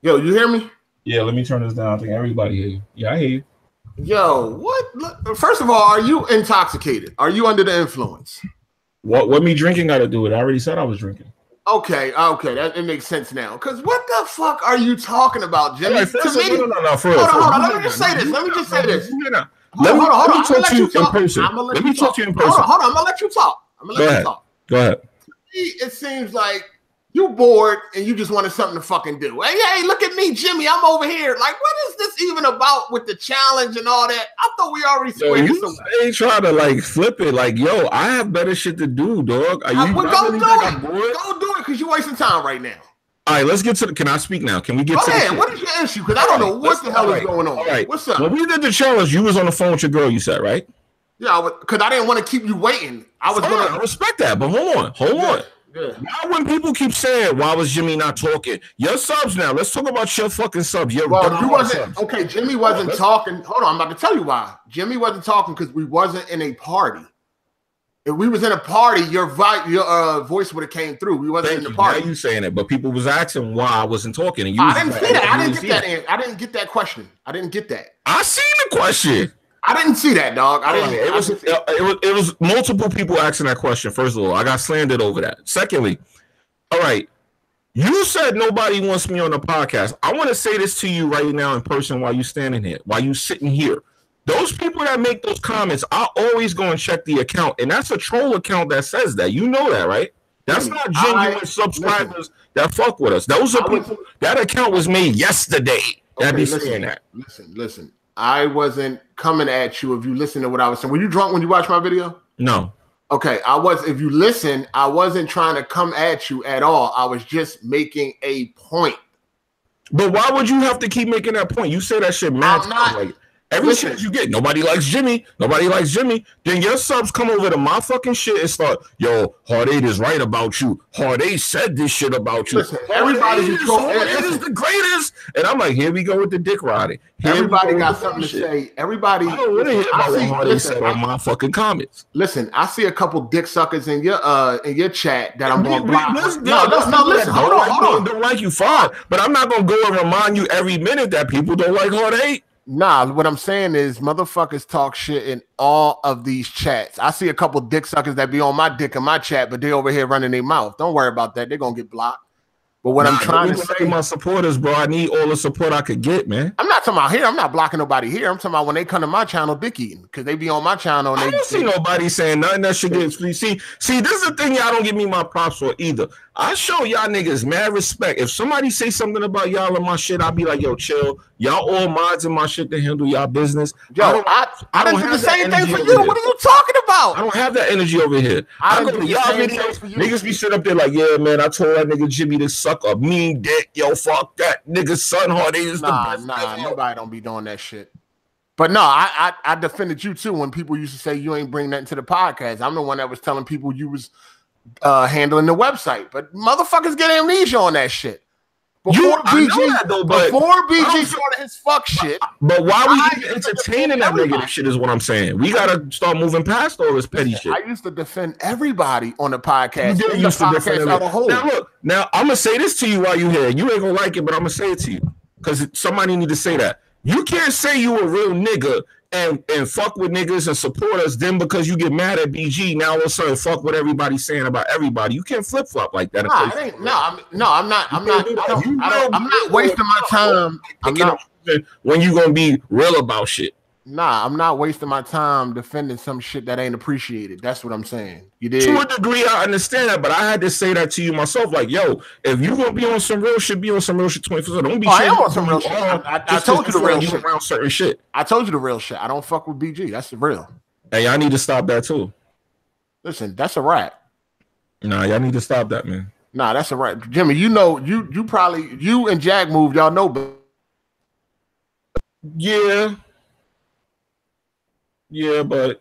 Yo, you hear me? Yeah, let me turn this down. I think everybody hear you. Yeah, I hear you. Yo, what? Look, first of all, are you intoxicated? Are you under the influence? What me drinking got to do with it? I already said I was drinking. Okay, it makes sense now. Because what the fuck are you talking about, Jimmy? Right, to me, no, hold on. Let me just say this. Let me talk to you in person. Let me talk to you in person. Hold on. I'm gonna let you talk. Go ahead. To me, it seems like you bored and you just wanted something to fucking do. Hey, look at me, Jimmy. I'm over here. Like, what is this even about with the challenge and all that? I thought we already switched. You ain't trying to like flip it. Like, yo, I have better shit to do, dog. Go do it because you're wasting time right now. All right, let's get to the. Can I speak now? Can we get to the? What is your issue? Because I don't know what the hell is going on. All right, what's up? When we did the challenge, you was on the phone with your girl. You said, right? Yeah, because I didn't want to keep you waiting. I respect that, but hold on. Yeah. Now when people keep saying, why was Jimmy not talking? Your subs now. Let's talk about your fucking subs. You wasn't subs. Okay, Jimmy wasn't talking. Hold on, I'm about to tell you why. Jimmy wasn't talking because we wasn't in a party. If we was in a party, your voice would have came through. We wasn't in the party. Now you saying it, but people was asking why I wasn't talking. And I didn't see that. I didn't get that question. I didn't get that. I seen the question. I didn't see that, dog. It was multiple people asking that question. First of all, I got slandered over that. Secondly, all right, you said nobody wants me on the podcast. I want to say this to you right now in person while you standing here, while you sitting here. Those people that make those comments, I always go and check the account, and that's a troll account that says that. You know that, right? That's not genuine subscribers that fuck with us. Those are people. That account was made yesterday. That be saying that. Listen. I wasn't coming at you if you listen to what I was saying. Were you drunk when you watched my video? No. Okay, I was. If you listen, I wasn't trying to come at you at all. I was just making a point. But why would you have to keep making that point? You say that shit mad time. Like every shit you get, nobody likes Jimmy. Then your subs come over to my fucking shit and start, yo, Hard8 is right about you. Hard8 said this shit about you. Listen, everybody is the greatest. And I'm like, here we go with the dick riding. Everybody got something to say. Everybody. I don't want to hear about what Hard8 said on my fucking comments. Listen, I see a couple dick suckers in your chat that I'm going to block. Listen. Hold on. Don't like you, fine. But I'm not going to go and remind you every minute that people don't like Hard8. Nah, what I'm saying is motherfuckers talk shit in all of these chats. I see a couple dick suckers that be on my dick in my chat, but they over here running their mouth. Don't worry about that. They're going to get blocked. But what I'm trying to say, my supporters, bro, I need all the support I could get, man. I'm not talking about here. I'm not blocking nobody here. I'm talking about when they come to my channel, dick eating, because they be on my channel. And I don't see nobody saying nothing that should get free. See, this is the thing y'all don't give me my props for either. I show y'all niggas mad respect. If somebody say something about y'all in my shit, I'll be like, yo, chill. Y'all all mods in my shit to handle y'all business. Yo, I don't do the same thing for you. What are you talking about? I don't have that energy over here. I go to y'all videos. Niggas be sitting up there like, yeah, man, I told that nigga Jimmy to suck a mean dick. Yo, fuck that nigga son Hard8 is the best. Nah, nobody don't be doing that shit. But no, I defended you too when people used to say you ain't bring nothing to the podcast. I'm the one that was telling people you was handling the website, but motherfuckers get amnesia on that shit. Before BG started his fuck shit. But why we even entertaining that negative shit is what I'm saying. We gotta start moving past all this petty shit. I used to defend everybody on the podcast. You used to defend now look, now I'm gonna say this to you while you here. You ain't gonna like it, but I'm gonna say it to you because somebody need to say that. You can't say you a real nigga and fuck with niggas and support us, then because you get mad at BG, now all of a sudden fuck what everybody's saying about everybody. You can't flip flop like that. I'm not wasting my time. When you gonna be real about shit. Nah, I'm not wasting my time defending some shit that ain't appreciated. That's what I'm saying. You did. To a degree, I understand that, but I had to say that to you myself. Like, yo, if you gonna be on some real shit, be on some real shit 24. Don't be. I am on some real shit. I told you the real shit. Around certain shit. I told you the real shit. I don't fuck with BG. That's the real. Hey, y'all need to stop that too. Listen, that's a rat. Nah, y'all need to stop that, man. Nah, that's a rat. Jimmy, you know, you probably you and Jack moved. Y'all know, but yeah, but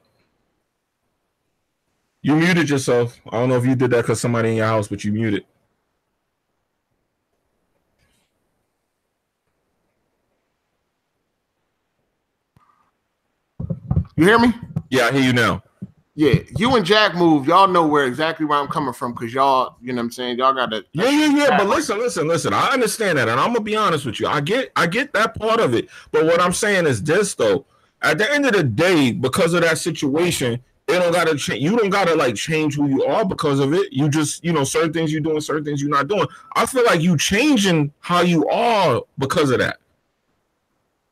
you muted yourself. I don't know if you did that because somebody in your house, but you muted. You hear me? Yeah, I hear you now. Yeah, you and Jack moved. Y'all know exactly where I'm coming from because y'all, you know what I'm saying? Y'all got to. Yeah. But listen. I understand that. And I'm going to be honest with you. I get that part of it. But what I'm saying is this, though. At the end of the day, because of that situation, it don't gotta change. You don't gotta like change who you are because of it. You just, certain things you're doing, certain things you're not doing. I feel like you changing how you are because of that.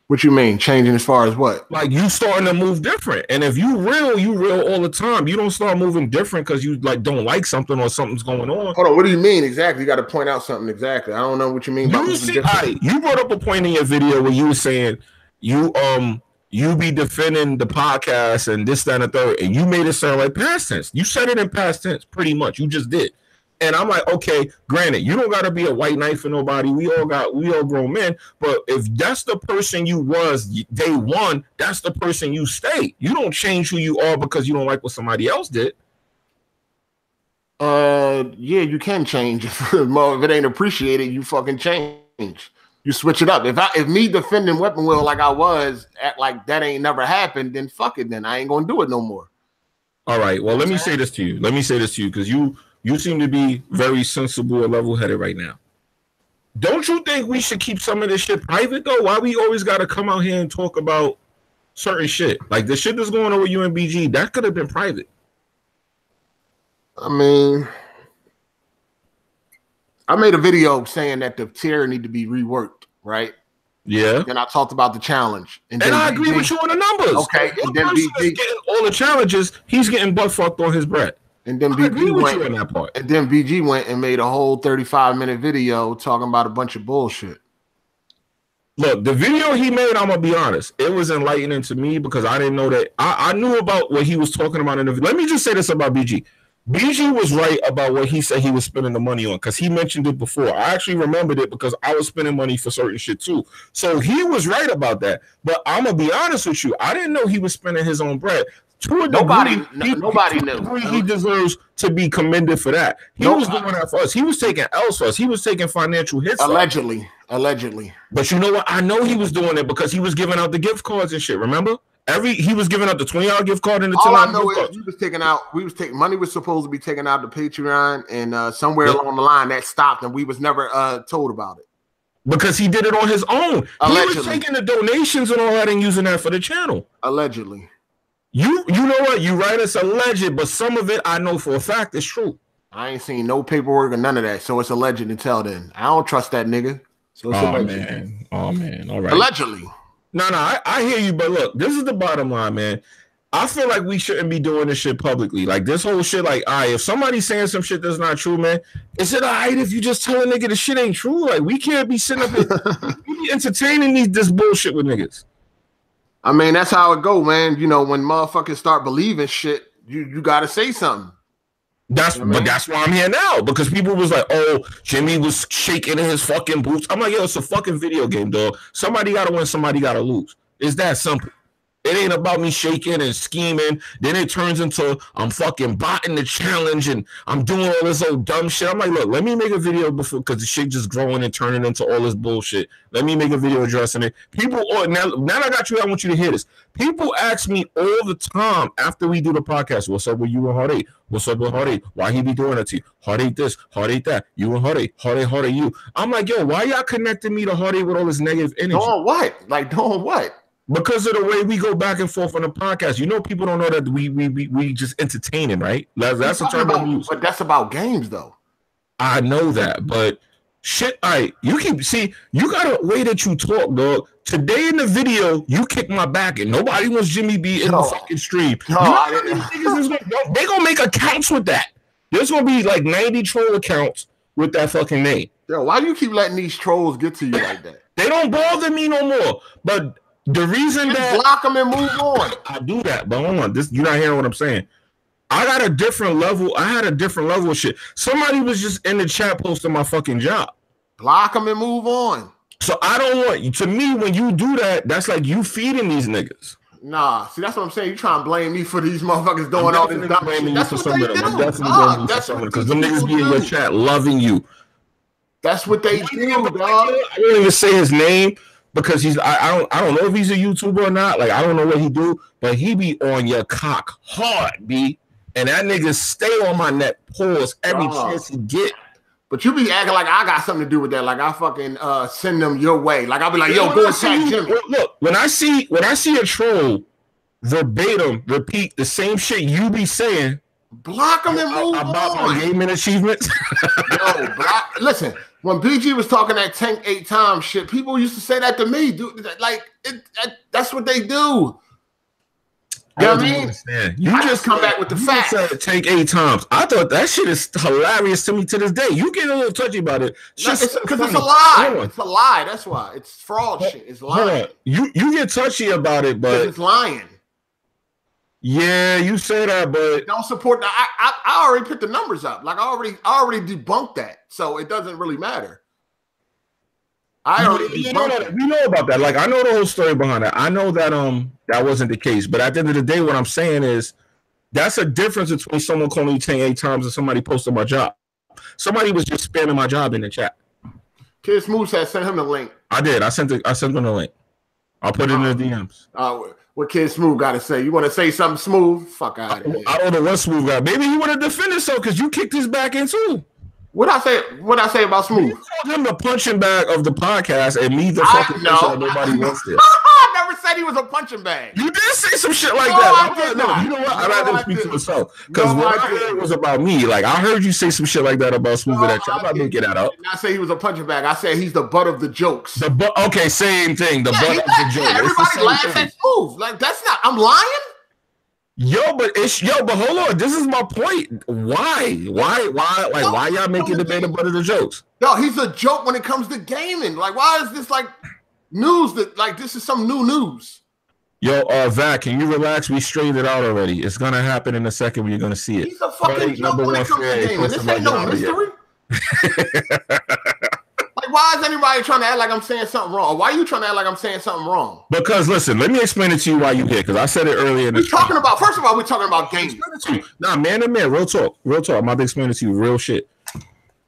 What you mean changing as far as what? Like you starting to move different. And if you real all the time. You don't start moving different because you like don't like something or something's going on. Hold on, what do you mean exactly? You got to point out something exactly. I don't know what you mean. You brought up a point in your video where you were saying you be defending the podcast and this, that, and the third, and you made it sound like past tense. You said it in past tense pretty much. You just did. And I'm like, okay, granted, you don't got to be a white knight for nobody. We all grown men. But if that's the person you was day one, that's the person you stay. You don't change who you are because you don't like what somebody else did. Yeah, you can change. If it ain't appreciated, you fucking change. You switch it up. If me defending Weapon Wheel like I was, act like that ain't never happened, then fuck it. Then I ain't gonna do it no more. All right. Well, let me say this to you because you seem to be very sensible and level-headed right now. Don't you think we should keep some of this shit private though? Why we always got to come out here and talk about certain shit? Like the shit that's going on with you and BG, that could have been private. I mean, I made a video saying that the tier need to be reworked, right? Yeah. Then I talked about the challenge. And I agree with you on the numbers. Okay. And then BG getting all the challenges, he's getting butt fucked on his bread. And then BG went and made a whole 35-minute video talking about a bunch of bullshit. Look, the video he made, I'm gonna be honest, it was enlightening to me because I didn't know that. I knew about what he was talking about in the video. Let me just say this about BG. BG was right about what he said he was spending the money on because he mentioned it before. I actually remembered it because I was spending money for certain shit too. So he was right about that. But I'm gonna be honest with you, I didn't know he was spending his own bread. Nobody knew. He deserves to be commended for that. He was doing that for us. He was taking L's for us. He was taking financial hits. Allegedly. But you know what? I know he was doing it because he was giving out the gift cards and shit. Remember? He was giving out the $20 gift card and the $10 All I know is he was taking out. Money was supposed to be taken out the Patreon, and somewhere along the line that stopped, and we was never told about it because he did it on his own. Allegedly. He was taking the donations and all that and using that for the channel. Allegedly. You know what? You right, it's alleged, but some of it I know for a fact is true. I ain't seen no paperwork or none of that. So it's alleged until then. I don't trust that nigga. So it's man. Oh man. All right. Allegedly. No, I hear you, but look, this is the bottom line, man. I feel like we shouldn't be doing this shit publicly. Like this whole shit, like, all right, if somebody's saying some shit that's not true, man, is it all right if you just tell a nigga the shit ain't true? Like we can't be sitting up here we be entertaining this bullshit with niggas. I mean, that's how it go, man. You know, when motherfuckers start believing shit, you gotta say something. That's why I'm here now, because people was like, oh, Jimmy was shaking in his fucking boots. I'm like, yo, it's a fucking video game, dog. Somebody gotta win, somebody gotta lose. It's that simple. It ain't about me shaking and scheming. Then it turns into I'm fucking botting the challenge and I'm doing all this old dumb shit. I'm like, look, let me make a video before, because the shit just growing and turning into all this bullshit. Let me make a video addressing it. People, now I got you, I want you to hear this. People ask me all the time after we do the podcast, what's up with you and Hard8? What's up with Hard8? Why he be doing that to you? Hard8 this, Hard8 that. You and Hard8, Hard8 you. I'm like, yo, why y'all connecting me to Hard8 with all this negative energy? Doing what? Like doing what? Because of the way we go back and forth on the podcast. You know, people don't know that we just entertaining, right? That's a term I use. But that's about games, though. I know that, but shit, you got a way that you talk, dog. Today in the video, you kicked my back and nobody wants Jimmy B in the fucking stream. They gonna make accounts with that. There's gonna be like 90 troll accounts with that fucking name. Yo, why do you keep letting these trolls get to you like that? They don't bother me no more, but the reason that block them and move on. I do that, but hold on. You're not hearing what I'm saying. I got a different level. I had a different level of shit. Somebody was just in the chat posting my fucking job. Block them and move on. So I don't want you. To me, when you do that, that's like you feeding these niggas. Nah, see, that's what I'm saying. You trying to blame me for these motherfuckers doing all this dumb shit. That's what they do. I'm definitely blaming you for something because them niggas be in your chat loving you. That's what they do, dog. I didn't even say his name. Because I don't know if he's a YouTuber or not. Like I don't know what he do, but he be on your cock hard, B. And that nigga stay on my neck, pause every chance he get. But you be acting like I got something to do with that. Like I fucking send them your way. Like I'll be like, yo, go attack Jimmy. Look, when I see a troll verbatim repeat the same shit you be saying, block them and move about my gaming achievements. Yo, listen. When BG was talking that tank 8 times shit, people used to say that to me, dude. Like, that's what they do. You know what I mean? You just come back with the facts. You said tank 8 times. I thought that shit is hilarious to me to this day. You get a little touchy about it. Because it's a lie. It's a lie. That's why. It's fraud shit. It's lying. You get touchy about it, but it's lying. Yeah, you say that, but don't support that. I already put the numbers up. Like I already debunked that, so it doesn't really matter. We know about that. Like I know the whole story behind that. I know that that wasn't the case. But at the end of the day, what I'm saying is that's a difference between someone calling you 10 8 times and somebody posting my job. Somebody was just spamming my job in the chat. Kid Smooth said send him the link. I did. I sent him the link. I'll put it in the DMs. What Kid Smooth got to say? You want to say something, Smooth? Fuck out of here. I don't know what Smooth got. Maybe he want to defend himself because you kicked his back in too. What I say about Smooth? You called him the punching bag of the podcast and me the fucking person that nobody wants this. I never said he was a punching bag. You did say some shit like that. No, you know what? I'd rather speak to myself. Because what I heard was about me. Like, I heard you say some shit like that about Smooth in that chat. I'm not making that up. I did not say he was a punching bag. I said he's the butt of the jokes. Okay, same thing. The butt of the joke. Everybody laughs at Smooth. Like, that's not, I'm lying? But hold on. This is my point. Why? Why y'all making debate about the jokes? No, he's a joke when it comes to gaming. Like, why is this like news that like this is some new news? Yo, Vac, can you relax? We straightened it out already. It's gonna happen in a second when you're gonna see it. He's a fucking joke when it comes to gaming. This ain't no mystery. Like, why is anybody trying to act like I'm saying something wrong? Or why are you trying to act like I'm saying something wrong? Because listen, let me explain it to you why you here. Because I said it earlier. First of all, we're talking about games. Nah, man to man, real talk. I'm about to explain it to you, real shit.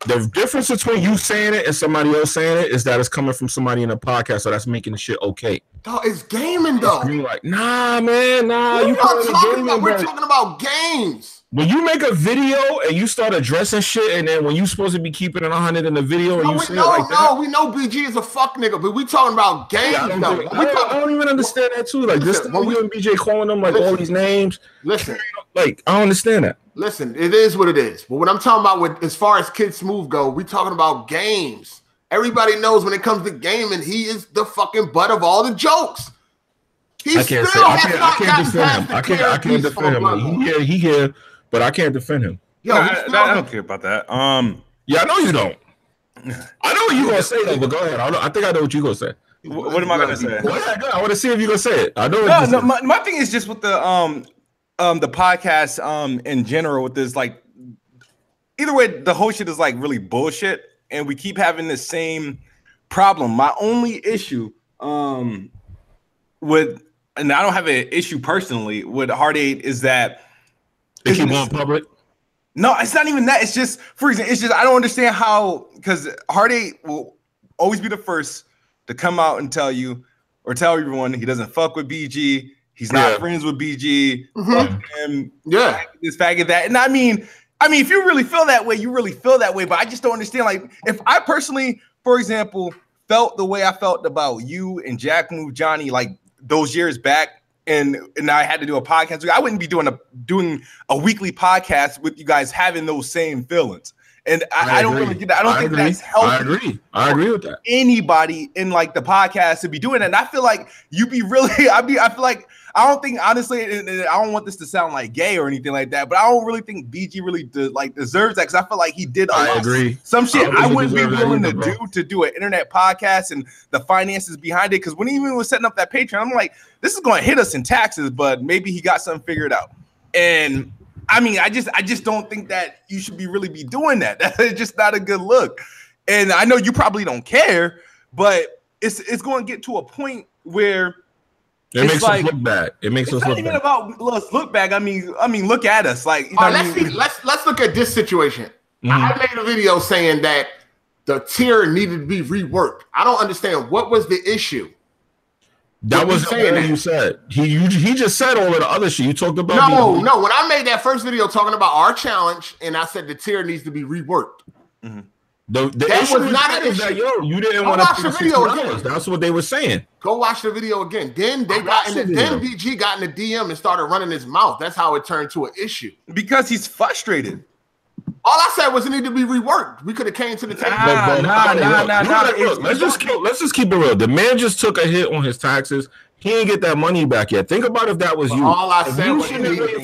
The difference between you saying it and somebody else saying it is that it's coming from somebody in a podcast, so that's making the shit okay. Dog, it's gaming though. You're like, nah, man, nah. We're talking about games. When you make a video and you start addressing shit, and then when you supposed to be keeping it 100 in the video, and you say it like that, we know BG is a fuck nigga, but we talking about games. I don't even understand that too. Like this, when you and BJ calling them like all these names. Listen, Like, I don't understand that. Listen, it is what it is. But what I'm talking about with as far as Kid Smooth go, we talking about games. Everybody knows when it comes to gaming, he is the fucking butt of all the jokes. I can't defend him. I can't defend him. He here, but I can't defend him. Yo, I don't care about that. Yeah, I know you don't. I know what you're gonna say though, but go ahead. I think I know what you're gonna say. What am I gonna say? I want to see if you're gonna say it. I know. No, my thing is just with the podcast in general with this, like, either way, the whole shit is like really bullshit, and we keep having the same problem. My only issue with, and I don't have an issue personally with Hard8 is that they keep going public. No, it's not even that. It's just, for example, it's just I don't understand how, because Hard8 will always be the first to come out and tell you or tell everyone he doesn't fuck with BG. He's not friends with BG. Fuck him. Yeah. This faggot that. And I mean, if you really feel that way, you really feel that way. But I just don't understand. Like, if I personally, for example, felt the way I felt about you and Jack Move Johnny, like those years back, and I had to do a podcast, I wouldn't be doing a weekly podcast with you guys having those same feelings. And I don't really get that. I don't think that's healthy. I agree with that. Anybody in like the podcast to be doing that. And I feel like you be really, I feel like, I don't think, honestly, and I don't want this to sound like gay or anything like that, but I don't really think BG really deserves that, because I feel like he did a lot. I agree. Some shit I wouldn't be willing to do an internet podcast and the finances behind it. Because when he even was setting up that Patreon, I'm like, this is going to hit us in taxes, but maybe he got something figured out. And I mean, I just don't think that you should really be doing that. That's just not a good look. And I know you probably don't care, but it's going to get to a point where it makes us look bad. It makes us look bad. It's not even about let's look back. I mean, look at us. Like, you know, let's look at this situation. I made a video saying that the tier needed to be reworked. I don't understand what was the issue. That was saying that you said. He just said all of the other shit you talked about. No. When I made that first video talking about our challenge, and I said the tier needs to be reworked. The issue was not an issue. That, you didn't want to watch the video again. That's what they were saying. Go watch the video again. Then they then BG got in the DM and started running his mouth. That's how it turned to an issue. Because he's frustrated. All I said was it needed to be reworked. We could have came to the table. Let's just keep it real. The man just took a hit on his taxes. He didn't get that money back yet. Think about if that was you. All I said was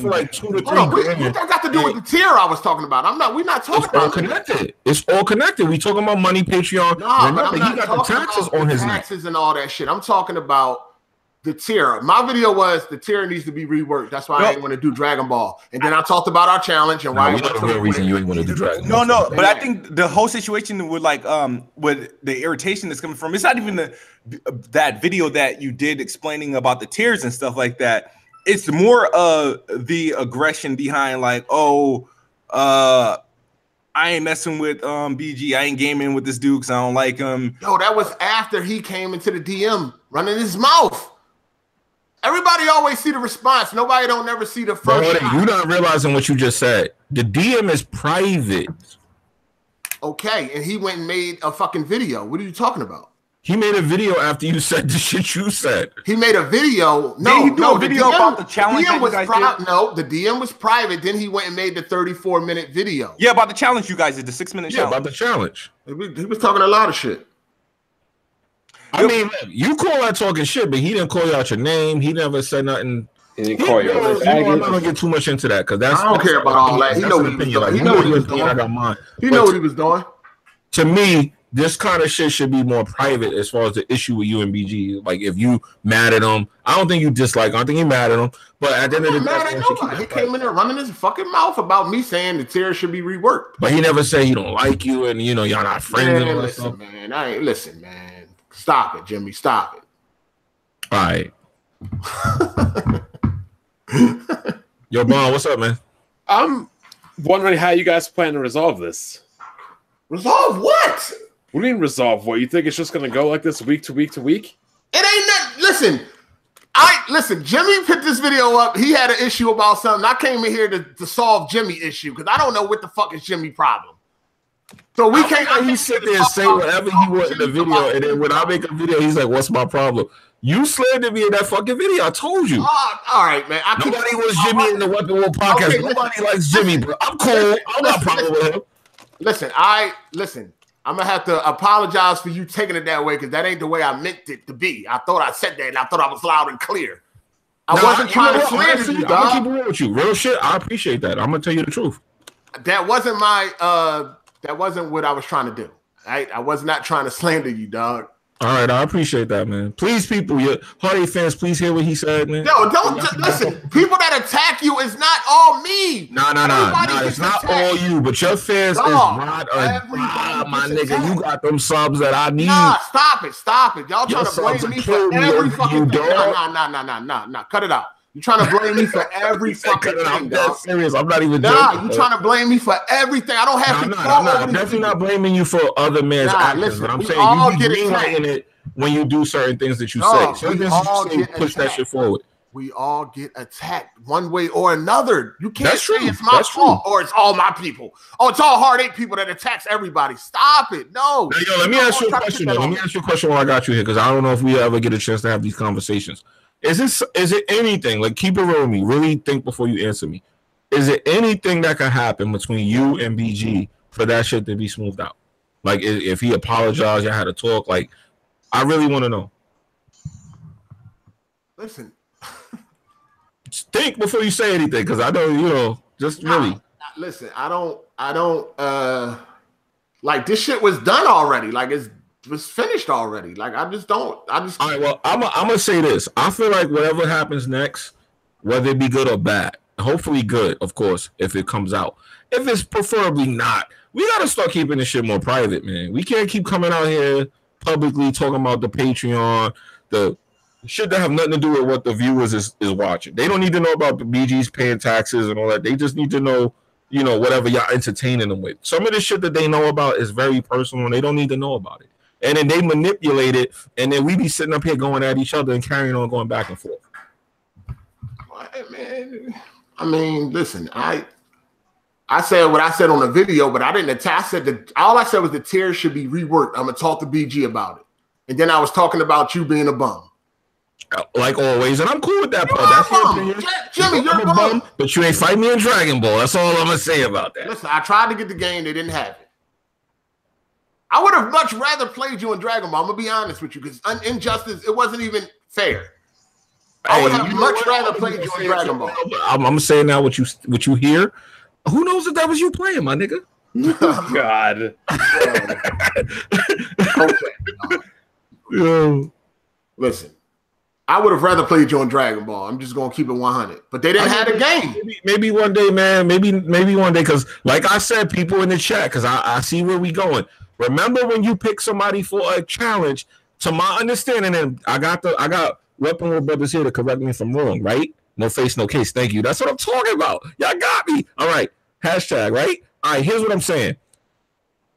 for like 2 to 3 grand. What that got to do with the tier I was talking about? We're not talking about. All connected. It's all connected. We talking about money, Patreon. No, remember, he got the taxes on his taxes and all that shit. I'm talking about the tier. My video was the tier needs to be reworked. That's why I didn't want to do Dragon Ball. And then I talked about our challenge and why. The real reason you ain't want to do Dragon Ball. No, but I think the whole situation with with the irritation that's coming from, it's not even that video that you did explaining about the tiers and stuff like that. It's more the aggression behind like, I ain't messing with BG. I ain't gaming with this dude because I don't like him. No, that was after he came into the DM running his mouth. Everybody always see the response. Nobody don't never see the first. You're not realizing what you just said. The DM is private. Okay, and he went and made a fucking video. What are you talking about? He made a video after you said the shit you said. He made a video. No, a video about the challenge. The DM was private. Then he went and made the 34-minute video. Yeah, about the challenge you guys did, the 6-minute challenge. Yeah, about the challenge. He was talking a lot of shit. I mean, you call that talking shit, but he didn't call you out your name. He never said nothing. He didn't call you out. I'm not gonna get too much into that because I don't care about all that. He know what he was doing. He know what he was doing. I got mine. He know what he was doing. To me, this kind of shit should be more private as far as the issue with you and BG. Like, if you mad at him, I don't think you dislike him. I think you mad at him. But at the end of the day, he came in there running his fucking mouth about me saying the tier should be reworked. But he never said he don't like you and y'all not friends. Man, listen, man. Listen, man. Stop it, Jimmy. Stop it. All right. Yo, Bon, what's up, man? I'm wondering how you guys plan to resolve this. Resolve what? What do you mean resolve what? You think it's just going to go like this week to week to week? It ain't that. Listen, Jimmy put this video up. He had an issue about something. I came in here to solve Jimmy issue because I don't know what the fuck is Jimmy problem. So we can't. He sit there and say whatever he wants in the video, and then when I make a video, he's like, "What's my problem?" You slandered me in that fucking video. I told you. All right, man. Nobody was Jimmy in the Weapon War podcast. Okay, nobody likes Jimmy, bro. I'm cool. I'm not problem with him. Listen. I'm gonna have to apologize for you taking it that way because that ain't the way I meant it to be. I thought I said that, and I thought I was loud and clear. I wasn't trying to slander you, dog. I'm gonna keep it real with you. Real shit. I appreciate that. I'm gonna tell you the truth. That wasn't that wasn't what I was trying to do. I was not trying to slander you, dog. All right, I appreciate that, man. Please, people, your Hard8 fans, please hear what he said, man. Yo, don't listen. People that attack you is not all me. No. It's not all you, but your fans is not my nigga. You got them subs that I need. Nah, stop it. Y'all trying to blame me for every fucking thing. Nah. Cut it out. You trying to blame me for every fucking thing, I'm dead serious. I'm not even joking. Nah, you trying to blame me for everything. I don't have control. I'm definitely not blaming you for other man's actions. Listen, but I'm saying you be greenlighting it when you do certain things that you say. Certain things that you say, push that shit forward. We all get attacked one way or another. You can't say it's my fault or it's all my people. Oh, it's all Hard8 people that attacks everybody. Stop it. No. Now, yo, let me ask you a question. Let me ask you a question while I got you here, because I don't know if we ever get a chance to have these conversations. Is it anything, like, keep it real with me, really think before you answer me. Is it anything that can happen between you and BG for that shit to be smoothed out? Like, if he apologized, you had to talk, like, I really want to know. Listen. Think before you say anything, because I know, really. Listen, I don't, like, this shit was done already. Like, it was finished already. Like, I just. All right, well, I'm gonna say this. I feel like whatever happens next, whether it be good or bad, hopefully good, of course, if it comes out. If it's preferably not, we gotta start keeping this shit more private, man. We can't keep coming out here publicly talking about the Patreon, the shit that have nothing to do with what the viewers is watching. They don't need to know about the BGs paying taxes and all that. They just need to know, whatever y'all entertaining them with. Some of the shit that they know about is very personal, and they don't need to know about it. And then they manipulate it, and then we be sitting up here going at each other and carrying on, going back and forth. Man, I mean, listen, I said what I said on the video, but I didn't attack. All I said was the tiers should be reworked. I'm gonna talk to BG about it, and then I was talking about you being a bum, like always, and I'm cool with that part. That's your opinion. Jimmy, you're a bum, but you ain't fight me in Dragon Ball. That's all I'm gonna say about that. Listen, I tried to get the game, they didn't have it. I would have much rather played you in Dragon Ball. I'm gonna be honest with you, because Injustice, it wasn't even fair. I would have much rather played you in Dragon Ball. I'm saying now what you hear. Who knows if that was you playing, my nigga? Oh, God. Okay. Yo. Listen, I would have rather played you in Dragon Ball. I'm just gonna keep it 100. But they didn't have the game. Maybe one day, man. Maybe one day, because like I said, people in the chat, because I see where we going. Remember when you pick somebody for a challenge? To my understanding, and I got Weapon War brothers here to correct me if I'm wrong, right? No face, no case. Thank you. That's what I'm talking about. Y'all got me. All right. Hashtag, right? All right, here's what I'm saying.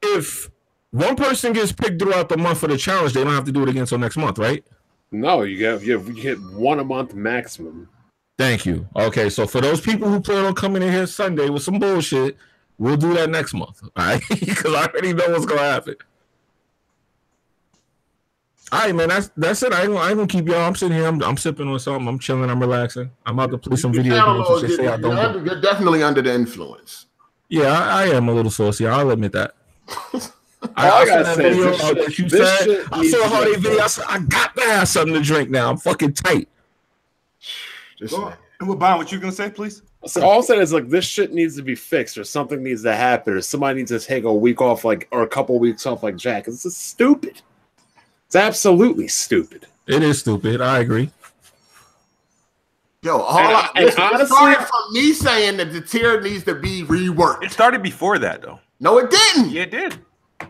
If one person gets picked throughout the month for the challenge, they don't have to do it again until next month, right? No, you get one a month maximum. Thank you. Okay, so for those people who plan on coming in here Sunday with some bullshit, we'll do that next month, all right? Because I already know what's going to happen. All right, man, that's it. I ain't gonna keep y'all. I'm sitting here. I'm sipping on something. I'm chilling. I'm relaxing. I'm about to play some video games. You're definitely under the influence. Yeah, I am a little saucy. I'll admit that. I gotta say, I saw a Hard8 video. I said, I got to have something to drink now. I'm fucking tight. Bond, what you gonna say, please? So all I'm saying is, like, this shit needs to be fixed, or something needs to happen, or somebody needs to take a week off, like, or a couple weeks off, like Jack. This is stupid. It's absolutely stupid. It is stupid. I agree. Yo, honestly, it started from me saying that the tier needs to be reworked. It started before that, though. No, it didn't. Yeah, it did.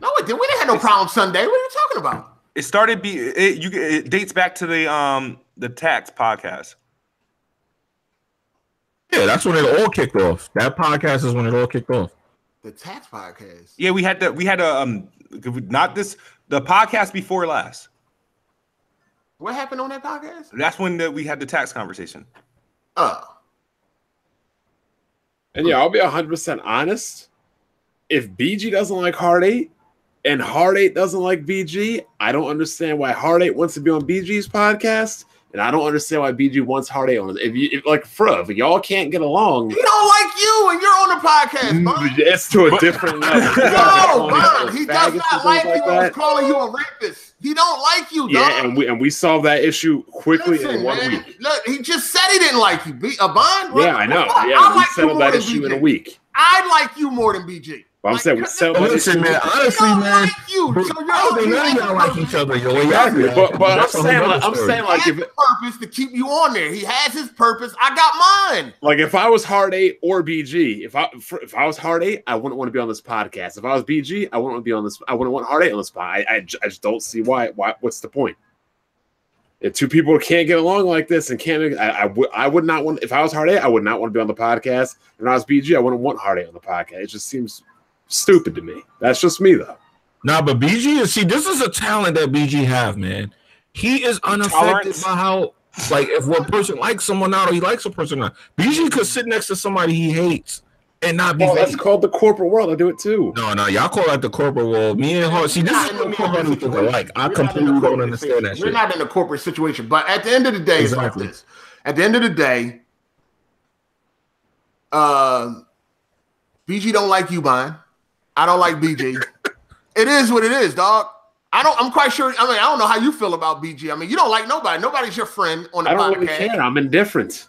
No, it didn't. We didn't have no problem Sunday. What are you talking about? It started. It dates back to the tax podcast. Yeah, that's when it all kicked off. That podcast is when it all kicked off. The tax podcast. Yeah, we had not this. The podcast before last. What happened on that podcast? That's when we had the tax conversation. Oh. And yeah, I'll be 100% honest. If BG doesn't like Hard8, and Hard8 doesn't like BG, I don't understand why Hard8 wants to be on BG's podcast. And I don't understand why BG wants Hard8 on it. If y'all can't get along, he don't like you, and you're on the podcast, man. It's to a different level. No, man, he does not like you. I was calling you a rapist. He don't like you, dog. Yeah, and we solved that issue quickly in 1 week. Look, he just said he didn't like you, Bond. Yeah, I know. Yeah, we settled that issue in a week. I like you more than BG. But I'm saying we settled that issue. Man, honestly, man, y'all like each other. Exactly. But I'm saying like if purpose to keep you on there, he has his purpose. I got mine. Like if I was Hard8 or BG, if I was Hard8, I wouldn't want to be on this podcast. If I was BG, I wouldn't want to be on this. I wouldn't want Hard8 on this podcast. I just don't see why. What's the point? If two people can't get along like this and can't, I would not want. If I was Hard8, I would not want to be on the podcast. If I was BG, I wouldn't want Hard8 on the podcast. It just seems stupid to me. That's just me though. Nah, but BG is this is a talent that BG have, man. He is unaffected by how, like, if one person likes someone out or he likes a person out. BG could sit next to somebody he hates and not be. That's called the corporate world. I do it too. No, y'all call that the corporate world. Me and Hard, this is what me and Hard think alike. I completely don't understand that shit. We're not in a corporate situation, but at the end of the day, exactly. It's like this. At the end of the day, BG don't like you, Bond. I don't like BG. It is what it is, dog. I'm quite sure. I mean, I don't know how you feel about BG. I mean, you don't like nobody. Nobody's your friend on the podcast. I don't really care. I'm indifferent.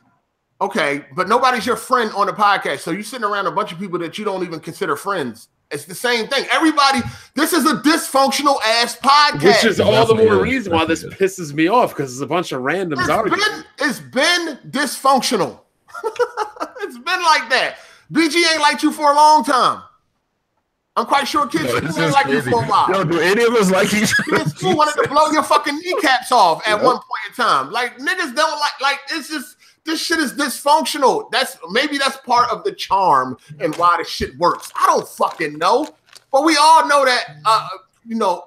Okay, but nobody's your friend on the podcast. So you're sitting around a bunch of people that you don't even consider friends. It's the same thing. Everybody, this is a dysfunctional ass podcast. Which is all the more reason why this pisses me off, because it's a bunch of randoms arguing. It's been dysfunctional. It's been like that. BG ain't liked you for a long time. I'm quite sure kids didn't like you for a while. Yo, do any of us like each other? Kids wanted to blow your fucking kneecaps off at one point in time. Like, niggas don't like it's just, this shit is dysfunctional. Maybe that's part of the charm and why the shit works. I don't fucking know. But we all know that,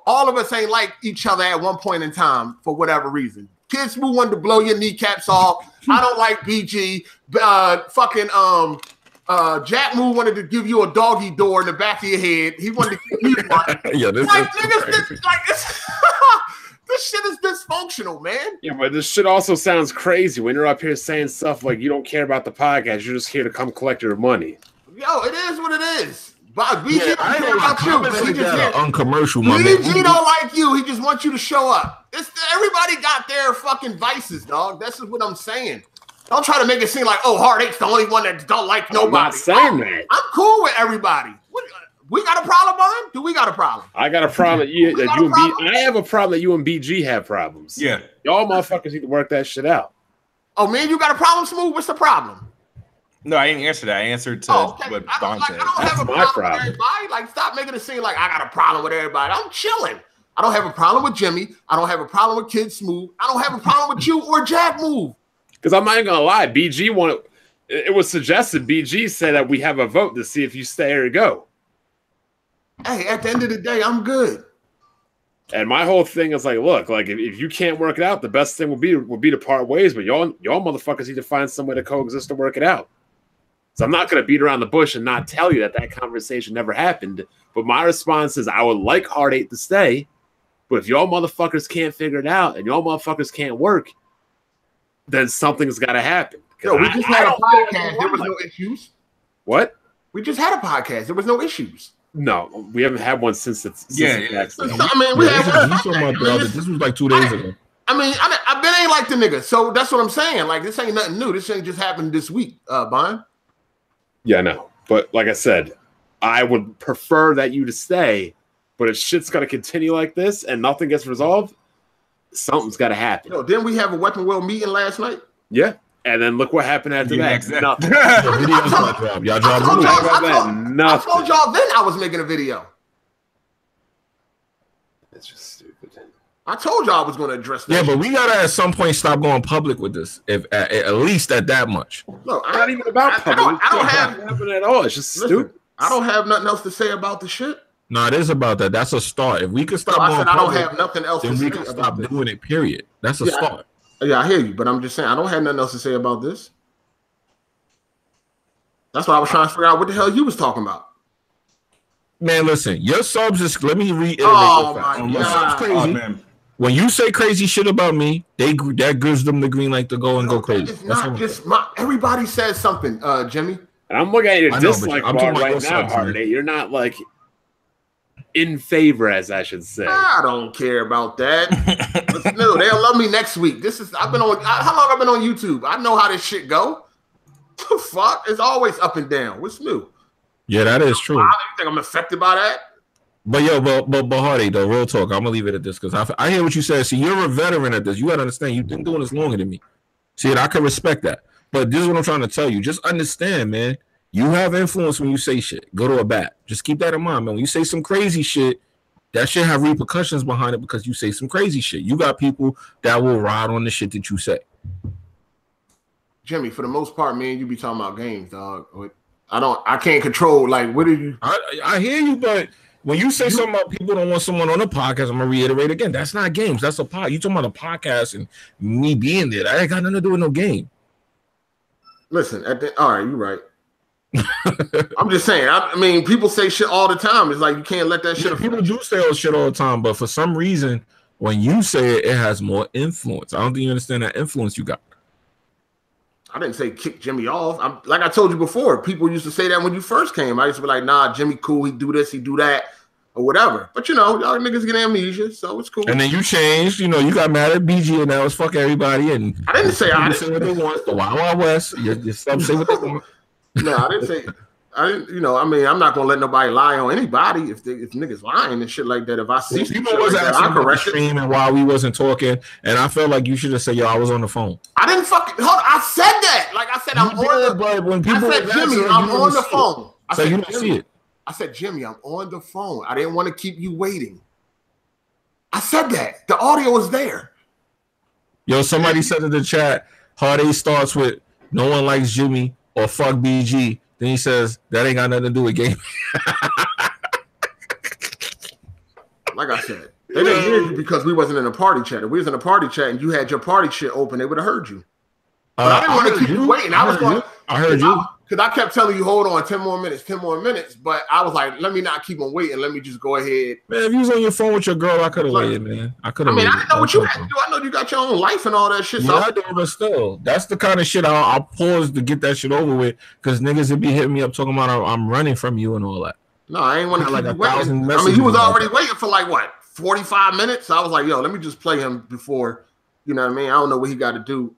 all of us ain't like each other at one point in time for whatever reason. Kids who wanted to blow your kneecaps off. I don't like BG. Jack Moo wanted to give you a doggy door in the back of your head. He wanted to give you one. Yeah, this shit is dysfunctional, man. Yeah, but this shit also sounds crazy when you're up here saying stuff like you don't care about the podcast. You're just here to come collect your money. Yo, it is what it is. But BG don't care about you. He just uncommercial, my man. BG don't like you. He just wants you to show up. Everybody got their fucking vices, dog. That's just what I'm saying. Don't try to make it seem like, Hard8's the only one that don't like nobody. I'm not saying that. I'm cool with everybody. We got a problem, Bond? Do we got a problem? I got a problem I have a problem that you and BG have problems. Yeah. Y'all motherfuckers need to work that shit out. Oh, man, you got a problem, Smooth? What's the problem? No, I didn't answer that. I answered to what Bond said. I don't have a problem with everybody. Like, stop making it seem like I got a problem with everybody. I'm chilling. I don't have a problem with Jimmy. I don't have a problem with Kid Smooth. I don't have a problem with you or Jack Move. Because I'm not even gonna lie, BG wanted. It was suggested. BG said that we have a vote to see if you stay or go. Hey, at the end of the day, I'm good. And my whole thing is like, look, like if you can't work it out, the best thing would be to part ways. But y'all motherfuckers need to find some way to coexist to work it out. So I'm not gonna beat around the bush and not tell you that conversation never happened. But my response is, I would like Hard8 to stay, but if y'all motherfuckers can't figure it out and y'all motherfuckers can't work, then something's got to happen. Yo, we just had a podcast. There was no issues. What? We just had a podcast. There was no issues. No, we haven't had one since it's. This was like 2 days ago. I mean, I've been ain't like the nigga. So that's what I'm saying. Like, this ain't nothing new. This ain't just happened this week, Bond. Yeah, I know. But like I said, I would prefer that you to stay. But if shit's got to continue like this and nothing gets resolved, something's got to happen. Yo, didn't we have a Weapon Wheel meeting last night? Yeah. And then look what happened after that. Nothing. I told y'all then I was making a video. It's just stupid. I told y'all I was going to address that. Yeah, but we gotta at some point stop going public with this. If at least at that much. Look, it's not even about public. I don't have nothing at all. It's just stupid. I don't have nothing else to say about the shit. No, it is about that. That's a start. If we can stop going public, I don't have nothing else then to say. We can stop doing it. Period. That's a start. Yeah, I hear you, but I'm just saying I don't have nothing else to say about this. That's why I was trying to figure out what the hell you was talking about. Man, listen, your subs is. Let me reiterate. Oh my God. Your subs crazy. Oh, man. When you say crazy shit about me, that gives them the green light to go and go crazy. It's not just my. Everybody says something, Jimmy. And I'm looking at your dislike bar right now, Hard8. You're not like in favor, as I should say. I don't care about that. No, they'll love me next week. I've been on. How long I've been on YouTube? I know how this shit go. The fuck? It's always up and down. What's new? Yeah, that is true. I don't think I'm affected by that. But Hard8 though, real talk. I'm gonna leave it at this because I hear what you said. See, you're a veteran at this. You gotta understand. You've been doing this longer than me. See, and I can respect that. But this is what I'm trying to tell you. Just understand, man. You have influence when you say shit. Go to a bat. Just keep that in mind, man. When you say some crazy shit, that shit have repercussions behind it because you say some crazy shit. You got people that will ride on the shit that you say. Jimmy, for the most part, man, you be talking about games, dog. I can't control. Like, what are you? I hear you, but when you say something about people don't want someone on the podcast, I'm gonna reiterate again. That's not games. That's a pod. You talking about a podcast and me being there? That ain't got nothing to do with no game. Listen, all right, you're right. I'm just saying. I mean, people say shit all the time. It's like you can't let that shit. People do say all shit all the time, but for some reason, when you say it, it has more influence. I don't think you understand that influence you got. I didn't say kick Jimmy off. Like I told you before, people used to say that when you first came. I used to be like, nah, Jimmy cool, he do this, he do that, or whatever. But you know, y'all niggas get amnesia, so it's cool. And then you changed, you know, you got mad at BG and now it's fuck everybody. And I didn't say what they want. The Wild Wild West, your subs say what they want. No, I didn't say. I didn't. You know, I mean, I'm not gonna let nobody lie on anybody if niggas lying and shit like that. If I see people was like asking about the stream and while we wasn't talking, and I felt like you should have said, "Yo, I was on the phone." I didn't fucking. Hold on, I said that. Like I said, I'm on the. But when people I said, Jimmy, I'm on the phone. I said, you don't see it. I said, Jimmy, I'm on the phone. I didn't want to keep you waiting. I said that. The audio is there. Yo, somebody said in the chat, Hard8 starts with "No one likes Jimmy" or "fuck BG." Then he says that ain't got nothing to do with gaming. Like I said, they didn't hear you because we wasn't in a party chat. If we was in a party chat and you had your party shit open, they would have heard you. But I didn't want to keep you waiting. I heard you. Because I kept telling you, hold on, 10 more minutes. But I was like, let me not keep on waiting. Let me just go ahead. Man, if you was on your phone with your girl, I could have waited, man. I didn't know what you had to do. I know you got your own life and all that shit. Yeah, I do, but still, that's the kind of shit I'll pause to get that shit over with because niggas would be hitting me up talking about I'm running from you and all that. No, I ain't want to keep you waiting. I mean, he was already waiting for like, what, 45 minutes? So I was like, yo, let me just play him before, you know what I mean? I don't know what he got to do.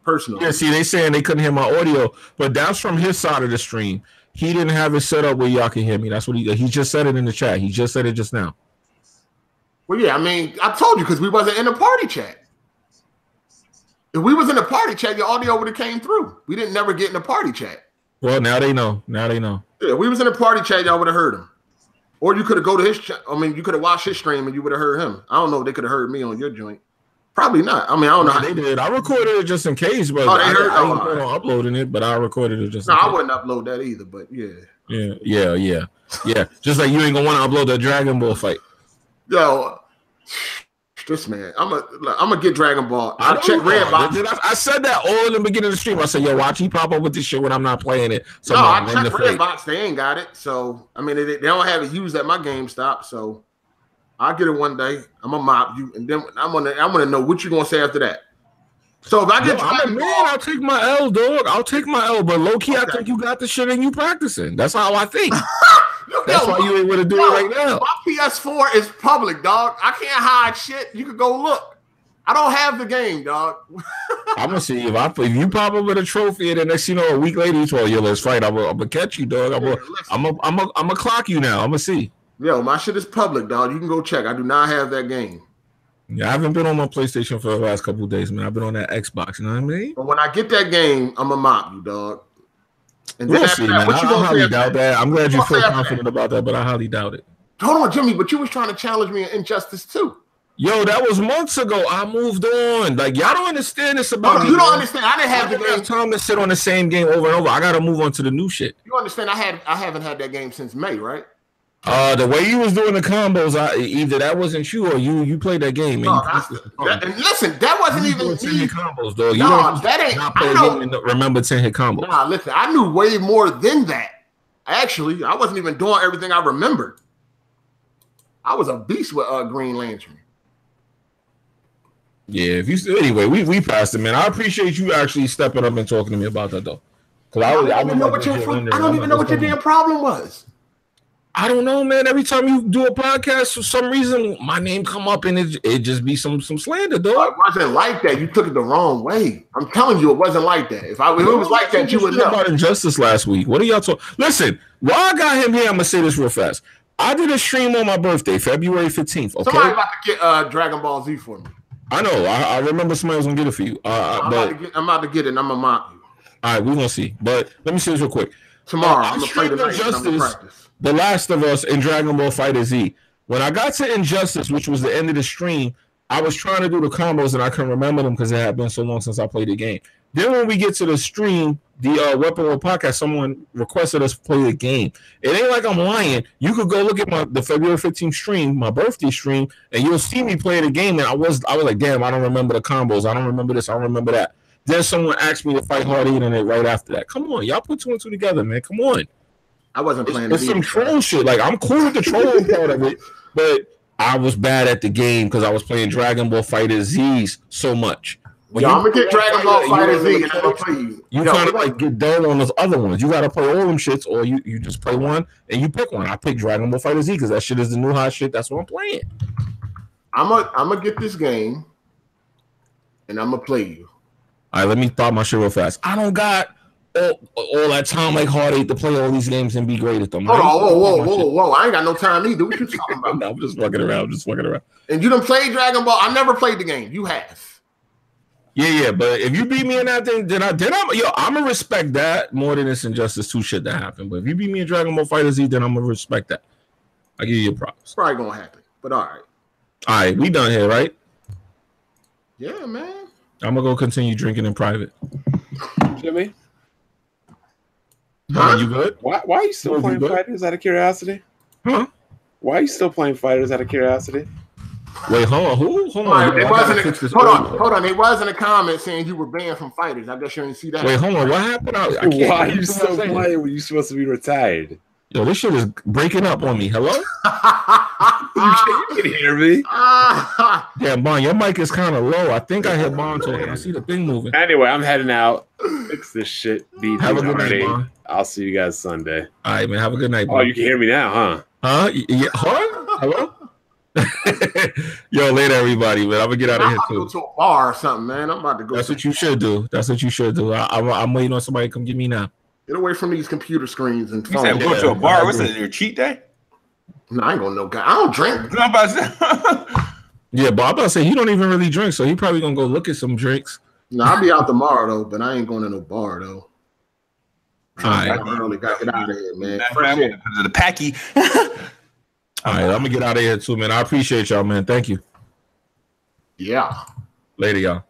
Personally. Yeah, see, they saying they couldn't hear my audio, but that's from his side of the stream. He didn't have it set up where y'all can hear me. That's what he just said it in the chat. He just said it just now. Well, yeah, I mean, I told you because we wasn't in a party chat. If we was in a party chat, your audio would have came through. We didn't never get in a party chat. Well, now they know. Now they know. Yeah, if we was in a party chat, y'all would have heard him. Or you could have go to his chat. I mean, you could have watched his stream and you would have heard him. I don't know if they could have heard me on your joint. Probably not. I mean, I don't know how they did. I recorded it just in case, but I didn't plan on uploading it. But I recorded it just. No, I wouldn't upload that either. But yeah. Just like you ain't gonna want to upload the Dragon Ball fight. Yo, this man, I'm gonna get Dragon Ball. I check Redbox. I said that all in the beginning of the stream. I said, yo, watch he pop up with this shit when I'm not playing it. So no, I checked Redbox. They ain't got it. So I mean, they don't have it used at my GameStop. So. I'll get it one day. I'm gonna mop you, and then I'm gonna know what you're gonna say after that. So if I get, I'll take my L, dog. I'll take my L, but low key, okay. I think you got the shit and you practicing. That's how I think. That's why you ain't gonna do it right now. My PS4 is public, dog. I can't hide shit. You can go look. I don't have the game, dog. I'm gonna see if you pop up with a trophy and then next a week later you tell let's fight. I'm gonna catch you, dog. I'm gonna clock you now. I'm gonna see. Yo, my shit is public, dog. You can go check. I do not have that game. Yeah, I haven't been on my PlayStation for the last couple of days, man. I've been on that Xbox. You know what I mean? But when I get that game, I'm gonna mop you, dog. And we'll see, man. I highly doubt that. I'm glad you feel confident about that, but I highly doubt it. Hold on, Jimmy. But you was trying to challenge me in Injustice too. Yo, that was months ago. I moved on. Like y'all don't understand this about me. You don't understand. I didn't have the game. Time to sit on the same game over and over. I gotta move on to the new shit. You understand? I haven't had that game since May, right? The way you was doing the combos, either that wasn't you or you played that game. And listen, that wasn't even 10-hit combos, though. That ain't. Not play a game and remember 10-hit combos. Nah, listen, I knew way more than that. Actually, I wasn't even doing everything I remembered. I was a beast with Green Lantern. Yeah, if you anyway, we passed it, man. I appreciate you actually stepping up and talking to me about that though. Because I don't even know what your damn problem was. I don't know, man. Every time you do a podcast, for some reason, my name come up and it just be some slander, dog. It wasn't like that. You took it the wrong way. I'm telling you, it wasn't like that. If it was like that, you would know. About Injustice last week. What are y'all talking? Listen, while I got him here, I'm gonna say this real fast. I did a stream on my birthday, February 15th. Okay, somebody about to get Dragon Ball Z for me. I know. I remember somebody was gonna get it for you. I'm about to get it. And I'm gonna mock you. All right, we're gonna see. But let me say this real quick. Tomorrow, I'm gonna play tonight. I'm gonna practice. The Last of Us, and Dragon Ball FighterZ. When I got to Injustice, which was the end of the stream, I was trying to do the combos and I couldn't remember them because it had been so long since I played the game. Then when we get to the stream, the Weapon World podcast, someone requested us to play the game. It ain't like I'm lying. You could go look at the February 15th stream, my birthday stream, and you'll see me play the game. And I was like, damn, I don't remember the combos. I don't remember this. I don't remember that. Then someone asked me to fight Hard8 in it right after that. Come on, y'all put two and two together, man. Come on. I wasn't playing. It's some troll shit. Like, I'm cool with the trolling part of it, but I was bad at the game because I was playing Dragon Ball FighterZ so much. Yo, I'm gonna get Dragon Ball FighterZ and I'm gonna play you. You kind of like get dull on those other ones. You gotta play all them shits, or you just play one and you pick one. I pick Dragon Ball FighterZ because that shit is the new hot shit. That's what I'm playing. I'm gonna get this game and I'm gonna play you. All right, let me thought my shit real fast. I don't got all that time like Hard8 to play all these games and be great at them. Hold on, whoa. I ain't got no time either. What you talking about? No, I'm just fucking around. And you done played Dragon Ball? I never played the game. You have. Yeah, but if you beat me in that thing, then I'm gonna respect that more than this Injustice 2 shit that happened. But if you beat me in Dragon Ball FighterZ, then I'm gonna respect that. I give you your props. It's probably gonna happen, but all right, we done here, right? Yeah, man. I'm gonna go continue drinking in private. Jimmy, you good? Why are you still playing fighters out of curiosity? Huh? Why are you still playing fighters out of curiosity? Wait, hold on. Hold on. Hold on. It was in a comment saying you were banned from fighters. I guess you didn't see that. Wait, hold on. What happened? Why are you still playing when you're supposed to be retired? Yo, this shit is breaking up on me. Hello? You can hear me. Damn, Bon, your mic is kind of low. I think I heard Bon talking. I see the thing moving. Anyway, I'm heading out. Fix this shit. Have a good night, Bon. I'll see you guys Sunday. All right, man. Have a good night, Bon. Oh, you can hear me now, huh? Huh? Yeah. Hello? Yo, later, everybody, man. I'm gonna get out of here too. Go to a bar or something, man. I'm about to go. That's what you should do. I'm waiting on somebody to come get me now. Get away from these computer screens and phones. You said go to a bar. What's it? Your cheat day? No, I ain't gonna know. I don't drink. Yeah, but I'm about to say he don't even really drink, so he probably gonna go look at some drinks. No, I'll be out tomorrow though, but I ain't going to no bar though. All right, early, got to get out of here, man. The packy. All right, I'm gonna get out of here too, man. I appreciate y'all, man. Thank you. Yeah. Later, y'all.